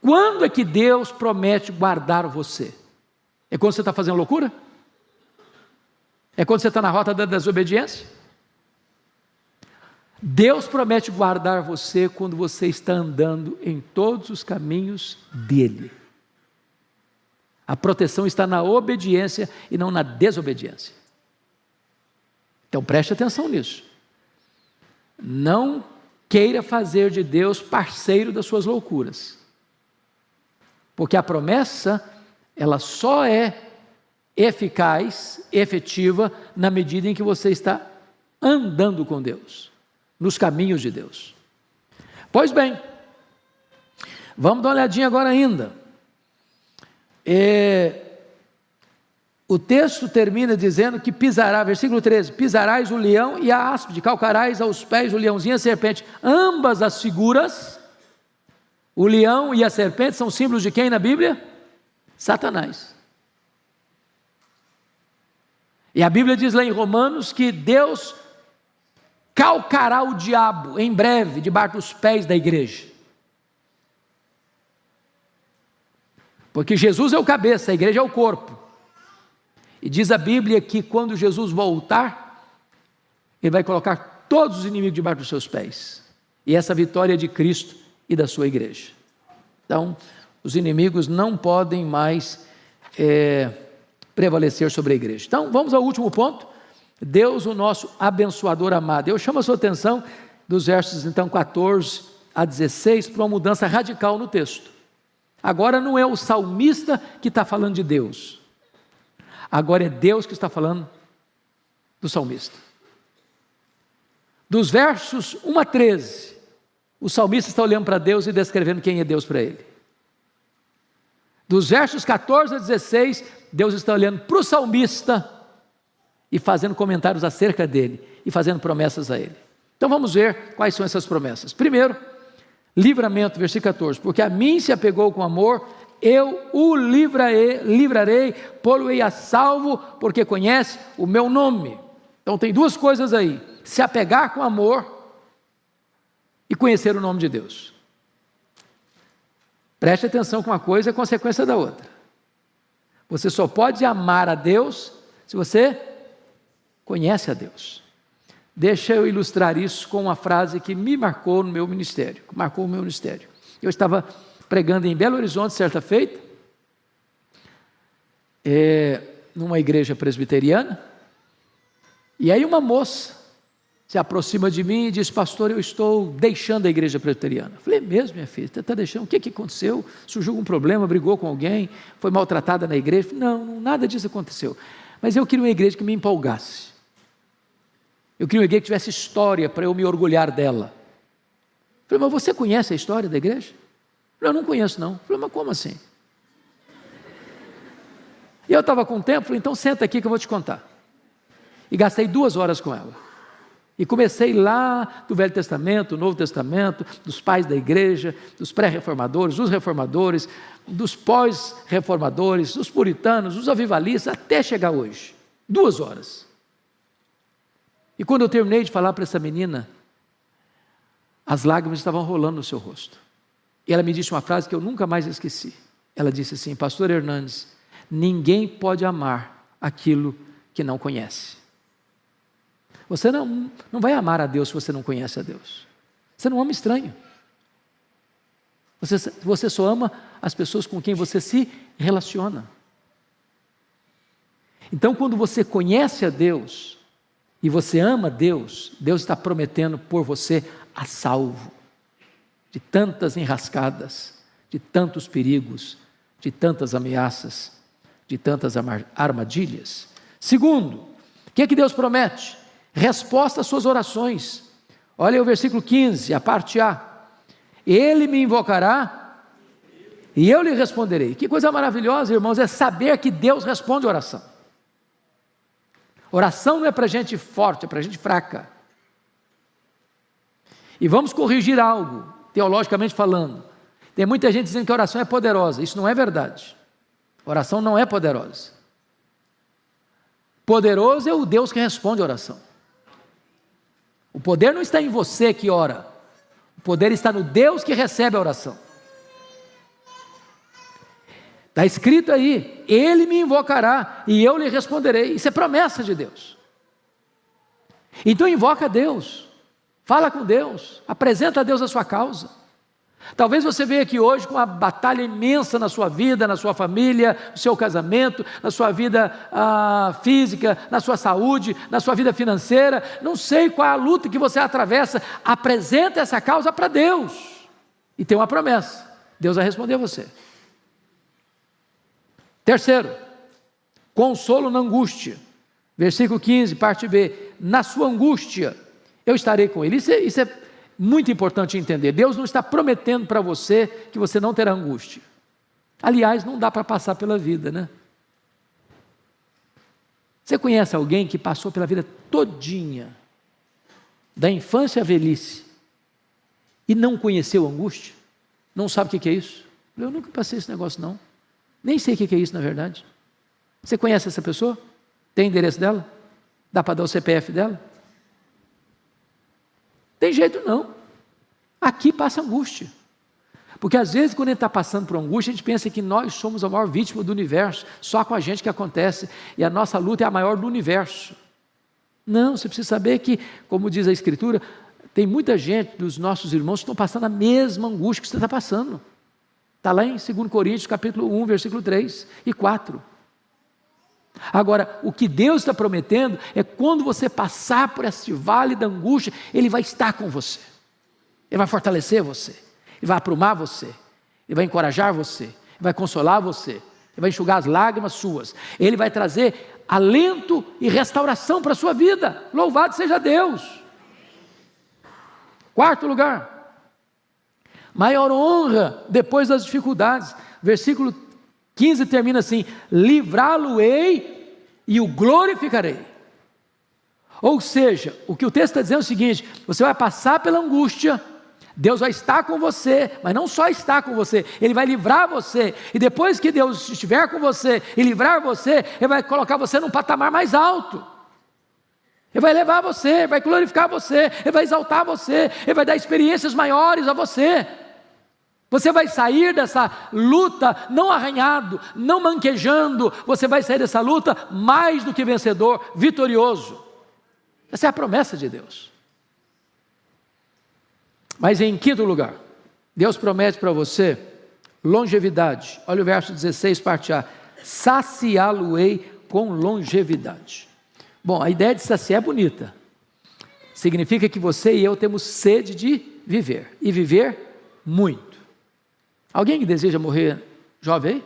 Quando é que Deus promete guardar você? É quando você está fazendo loucura? É quando você está na rota da desobediência? Deus promete guardar você quando você está andando em todos os caminhos dEle. A proteção está na obediência e não na desobediência. Então preste atenção nisso. Não queira fazer de Deus parceiro das suas loucuras. Porque a promessa, ela só é eficaz, efetiva, na medida em que você está andando com Deus, nos caminhos de Deus. Pois bem, vamos dar uma olhadinha agora ainda. O texto termina dizendo que pisará, versículo 13, pisarás o leão e a áspide, calcarás aos pés o leãozinho e a serpente, ambas as figuras, o leão e a serpente são símbolos de quem na Bíblia? Satanás. E a Bíblia diz lá em Romanos que Deus calcará o diabo em breve debaixo dos pés da igreja. Porque Jesus é o cabeça, a igreja é o corpo. E diz a Bíblia que quando Jesus voltar, Ele vai colocar todos os inimigos debaixo dos seus pés. E essa vitória é de Cristo e da sua igreja. Então, os inimigos não podem mais prevalecer sobre a igreja. Então, vamos ao último ponto. Deus, o nosso abençoador amado. Eu chamo a sua atenção dos versos, então, 14 a 16, para uma mudança radical no texto. Agora não é o salmista que está falando de Deus. Agora é Deus que está falando do salmista. Dos versos 1 a 13, o salmista está olhando para Deus e descrevendo quem é Deus para ele. Dos versos 14 a 16, Deus está olhando para o salmista e fazendo comentários acerca dele e fazendo promessas a ele. Então vamos ver quais são essas promessas. Primeiro, livramento, versículo 14, porque a mim se apegou com amor, eu o livrarei, pô-lo-ei a salvo, porque conhece o meu nome. Então tem duas coisas aí, se apegar com amor e conhecer o nome de Deus. Preste atenção que uma coisa é consequência da outra. Você só pode amar a Deus se você conhece a Deus. Deixa eu ilustrar isso com uma frase que me marcou no meu ministério, marcou o meu ministério. Eu estava pregando em Belo Horizonte certa feita, numa igreja presbiteriana, e aí uma moça se aproxima de mim e diz: pastor, eu estou deixando a igreja presbiteriana. Eu falei: mesmo, minha filha, você está deixando? O que aconteceu? Surgiu algum problema, brigou com alguém, foi maltratada na igreja? Eu falei: não, nada disso aconteceu, mas eu queria uma igreja que me empolgasse. Eu queria uma igreja que tivesse história para eu me orgulhar dela. Eu falei: mas você conhece a história da igreja? Eu falei: eu não conheço não. Eu falei: mas como assim? E eu estava com tempo, falei: então senta aqui que eu vou te contar. E gastei 2 horas com ela. E comecei lá do Velho Testamento, Novo Testamento, dos pais da igreja, dos pré-reformadores, dos reformadores, dos pós-reformadores, dos puritanos, dos avivalistas, até chegar hoje. 2 horas. E quando eu terminei de falar para essa menina, as lágrimas estavam rolando no seu rosto. E ela me disse uma frase que eu nunca mais esqueci. Ela disse assim: pastor Hernandes, ninguém pode amar aquilo que não conhece. Você não vai amar a Deus se você não conhece a Deus. Você não ama estranho. Você só ama as pessoas com quem você se relaciona. Então, quando você conhece a Deus e você ama Deus, Deus está prometendo por você a salvo de tantas enrascadas, de tantos perigos, de tantas ameaças, de tantas armadilhas. Segundo, o que é que Deus promete? Resposta às suas orações. Olha aí o versículo 15, a parte A. Ele me invocará e eu lhe responderei. Que coisa maravilhosa, irmãos, é saber que Deus responde a oração. Oração não é para gente forte, é para gente fraca. E vamos corrigir algo, teologicamente falando. Tem muita gente dizendo que a oração é poderosa. Isso não é verdade. A oração não é poderosa. Poderoso é o Deus que responde a oração. O poder não está em você que ora. O poder está no Deus que recebe a oração. Está escrito aí: Ele me invocará e eu lhe responderei. Isso é promessa de Deus. Então invoca a Deus. Fala com Deus, apresenta a Deus a sua causa. Talvez você veja aqui hoje com uma batalha imensa na sua vida, na sua família, no seu casamento, na sua vida física, na sua saúde, na sua vida financeira. Não sei qual é a luta que você atravessa. Apresenta essa causa para Deus. E tem uma promessa: Deus vai responder a você. Terceiro, consolo na angústia. Versículo 15, parte B. Na sua angústia, eu estarei com ele. Isso é muito importante entender. Deus não está prometendo para você que você não terá angústia. Aliás, não dá para passar pela vida, né? Você conhece alguém que passou pela vida todinha, da infância à velhice, e não conheceu angústia? Não sabe o que é isso? Eu nunca passei esse negócio não. Nem sei o que é isso na verdade. Você conhece essa pessoa? Tem endereço dela? Dá para dar o CPF dela? Tem jeito não. Aqui passa angústia. Porque às vezes quando a gente está passando por angústia, a gente pensa que nós somos a maior vítima do universo, só com a gente que acontece, e a nossa luta é a maior do universo. Não, você precisa saber que, como diz a Escritura, tem muita gente dos nossos irmãos que estão passando a mesma angústia que você está passando. Está lá em 2 Coríntios, capítulo 1, versículo 3 e 4. Agora, o que Deus está prometendo é quando você passar por esse vale da angústia, Ele vai estar com você. Ele vai fortalecer você. Ele vai aprumar você. Ele vai encorajar você. Ele vai consolar você. Ele vai enxugar as lágrimas suas. Ele vai trazer alento e restauração para a sua vida. Louvado seja Deus. Quarto lugar, maior honra depois das dificuldades. Versículo 15 termina assim: livrá-lo-ei e o glorificarei. Ou seja, o que o texto está dizendo é o seguinte: você vai passar pela angústia, Deus vai estar com você, mas não só estar com você, Ele vai livrar você, e depois que Deus estiver com você e livrar você, Ele vai colocar você num patamar mais alto. Ele vai levar você, Ele vai glorificar você, Ele vai exaltar você, Ele vai dar experiências maiores a você. Você vai sair dessa luta não arranhado, não manquejando, você vai sair dessa luta mais do que vencedor, vitorioso. Essa é a promessa de Deus. Mas em quinto lugar, Deus promete para você longevidade. Olha o verso 16, parte A: saciá-lo-ei com longevidade. Bom, a ideia de saciar é bonita. Significa que você e eu temos sede de viver, e viver muito. Alguém que deseja morrer jovem aí?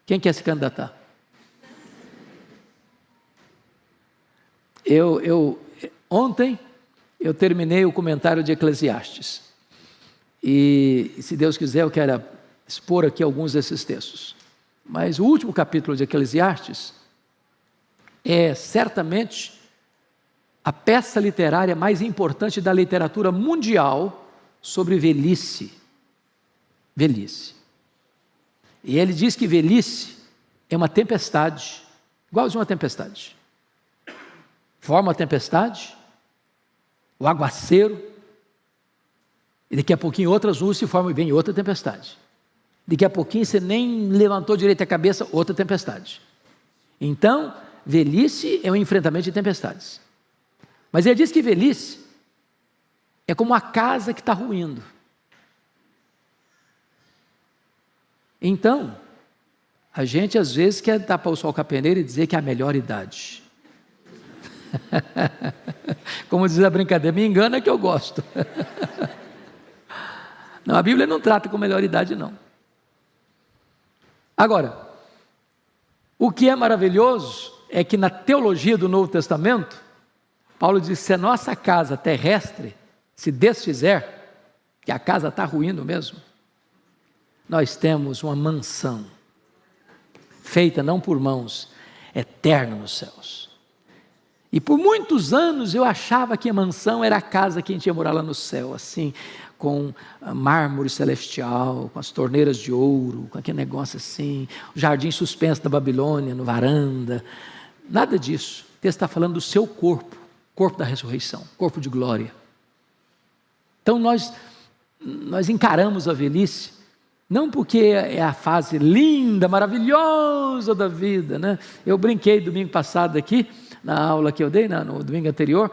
Quem quer se candidatar? Ontem eu terminei o comentário de Eclesiastes. E se Deus quiser eu quero expor aqui alguns desses textos. Mas o último capítulo de Eclesiastes é certamente a peça literária mais importante da literatura mundial sobre velhice. Velhice. E ele diz que velhice é uma tempestade, igualzinho uma tempestade. Forma a tempestade, o aguaceiro, e daqui a pouquinho outras nuvens se formam e vem outra tempestade. Daqui a pouquinho você nem levantou direito a cabeça, outra tempestade. Então, velhice é um enfrentamento de tempestades. Mas ele diz que velhice é como uma casa que está ruindo. Então, a gente às vezes quer tapar o sol com a peneira e dizer que é a melhor idade. Como diz a brincadeira, me engana que eu gosto. Não, a Bíblia não trata com melhor idade não. Agora, o que é maravilhoso é que na teologia do Novo Testamento, Paulo diz: se a nossa casa terrestre se desfizer, que a casa está ruindo mesmo, nós temos uma mansão, feita não por mãos, eterna nos céus. E por muitos anos eu achava que a mansão era a casa que a gente ia morar lá no céu, assim, com mármore celestial, com as torneiras de ouro, com aquele negócio assim, o jardim suspenso da Babilônia, no varanda. Nada disso. O texto está falando do seu corpo, corpo da ressurreição, corpo de glória. Então nós encaramos a velhice, não porque é a fase linda, maravilhosa da vida, né? Eu brinquei domingo passado aqui, na aula que eu dei, no domingo anterior,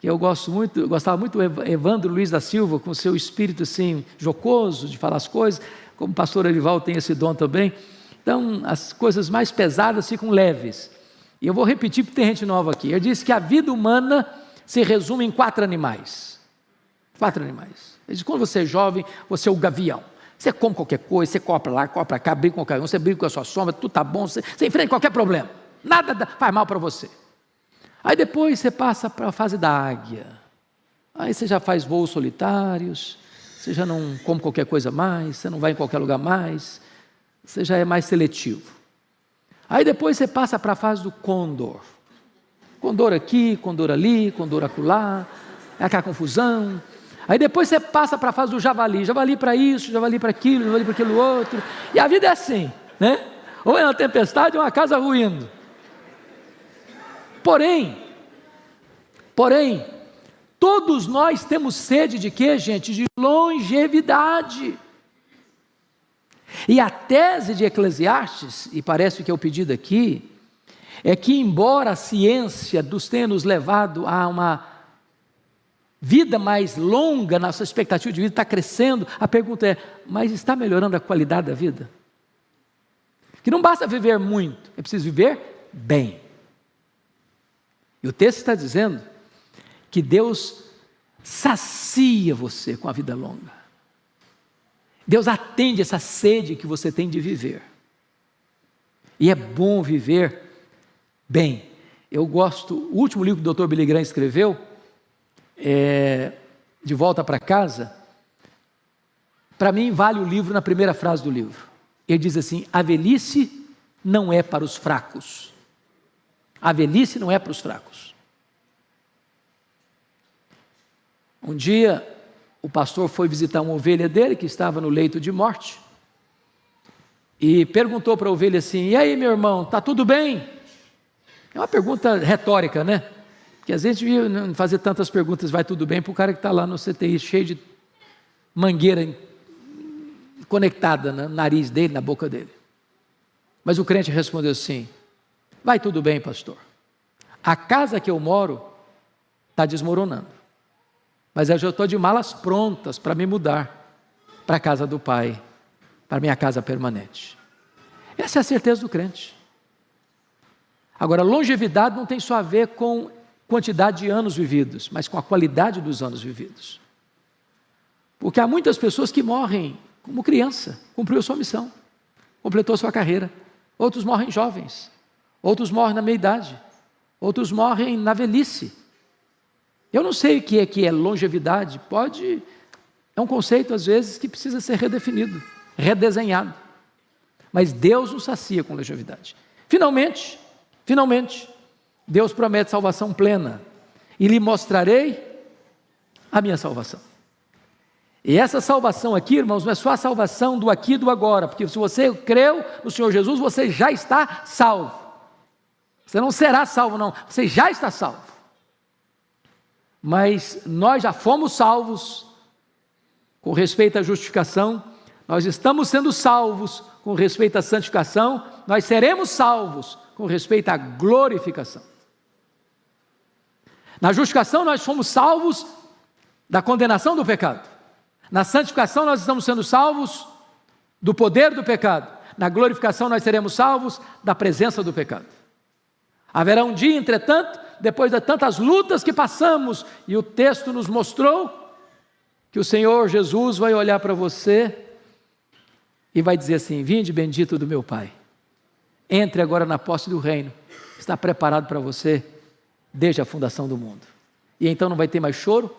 que eu gostava muito do Evandro Luiz da Silva, com seu espírito assim, jocoso, de falar as coisas, como o pastor Arival tem esse dom também. Então, as coisas mais pesadas ficam leves. E eu vou repetir porque tem gente nova aqui. Ele disse que a vida humana se resume em 4 animais. 4 animais. Ele diz, quando você é jovem, você é o gavião. Você come qualquer coisa, você compra lá, compra cá, briga com qualquer um, você briga com a sua sombra, tudo está bom, você enfrenta qualquer problema. Nada faz mal para você. Aí depois você passa para a fase da águia. Aí você já faz voos solitários, você já não come qualquer coisa mais, você não vai em qualquer lugar mais, você já é mais seletivo. Aí depois você passa para a fase do condor. Condor aqui, condor ali, condor acolá, é aquela confusão. Aí depois você passa para a fase do javali. Javali para isso, javali para aquilo, javali para aquilo outro. E a vida é assim, né? Ou é uma tempestade ou é uma casa ruindo. Porém, todos nós temos sede de quê, gente? De longevidade. E a tese de Eclesiastes, e parece que é o pedido aqui, é que embora a ciência nos tenha nos levado a uma vida mais longa, nossa expectativa de vida está crescendo, a pergunta é, mas está melhorando a qualidade da vida? Que não basta viver muito, é preciso viver bem. E o texto está dizendo que Deus sacia você com a vida longa. Deus atende essa sede que você tem de viver. E é bom viver bem. Eu gosto, o último livro que o Dr. Billy Graham escreveu, De Volta para Casa, para mim vale o livro na primeira frase do livro. Ele diz assim, a velhice não é para os fracos. A velhice não é para os fracos. Um dia, o pastor foi visitar uma ovelha dele, que estava no leito de morte, e perguntou para a ovelha assim, e aí meu irmão, está tudo bem? É uma pergunta retórica, né? Porque às vezes devia não fazer tantas perguntas, vai tudo bem, para o cara que está lá no CTI, cheio de mangueira conectada no nariz dele, na boca dele. Mas o crente respondeu assim, vai tudo bem, pastor. A casa que eu moro está desmoronando, mas eu já estou de malas prontas para me mudar para a casa do Pai, para a minha casa permanente. Essa é a certeza do crente. Agora, longevidade não tem só a ver com quantidade de anos vividos, mas com a qualidade dos anos vividos. Porque há muitas pessoas que morrem como criança, cumpriu sua missão, completou sua carreira. Outros morrem jovens, outros morrem na meia-idade, outros morrem na velhice. Eu não sei o que é longevidade, é um conceito às vezes que precisa ser redefinido, redesenhado. Mas Deus nos sacia com longevidade. Finalmente, Deus promete salvação plena, e lhe mostrarei a minha salvação. E essa salvação aqui, irmãos, não é só a salvação do aqui e do agora, porque se você creu no Senhor Jesus, você já está salvo. Você não será salvo não, você já está salvo. Mas nós já fomos salvos com respeito à justificação, nós estamos sendo salvos com respeito à santificação, nós seremos salvos com respeito à glorificação. Na justificação nós fomos salvos da condenação do pecado. Na santificação nós estamos sendo salvos do poder do pecado. Na glorificação nós seremos salvos da presença do pecado. Haverá um dia, entretanto, depois de tantas lutas que passamos, e o texto nos mostrou que o Senhor Jesus vai olhar para você e vai dizer assim, vinde bendito do meu Pai, entre agora na posse do reino, está preparado para você desde a fundação do mundo. E então não vai ter mais choro,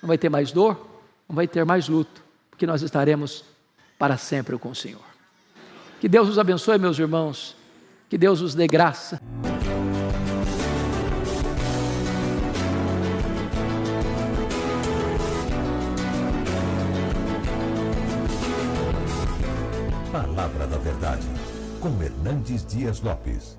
não vai ter mais dor, não vai ter mais luto, porque nós estaremos para sempre com o Senhor. Que Deus os abençoe, meus irmãos, que Deus os dê graça. Palavra da Verdade, com Hernandes Dias Lopes.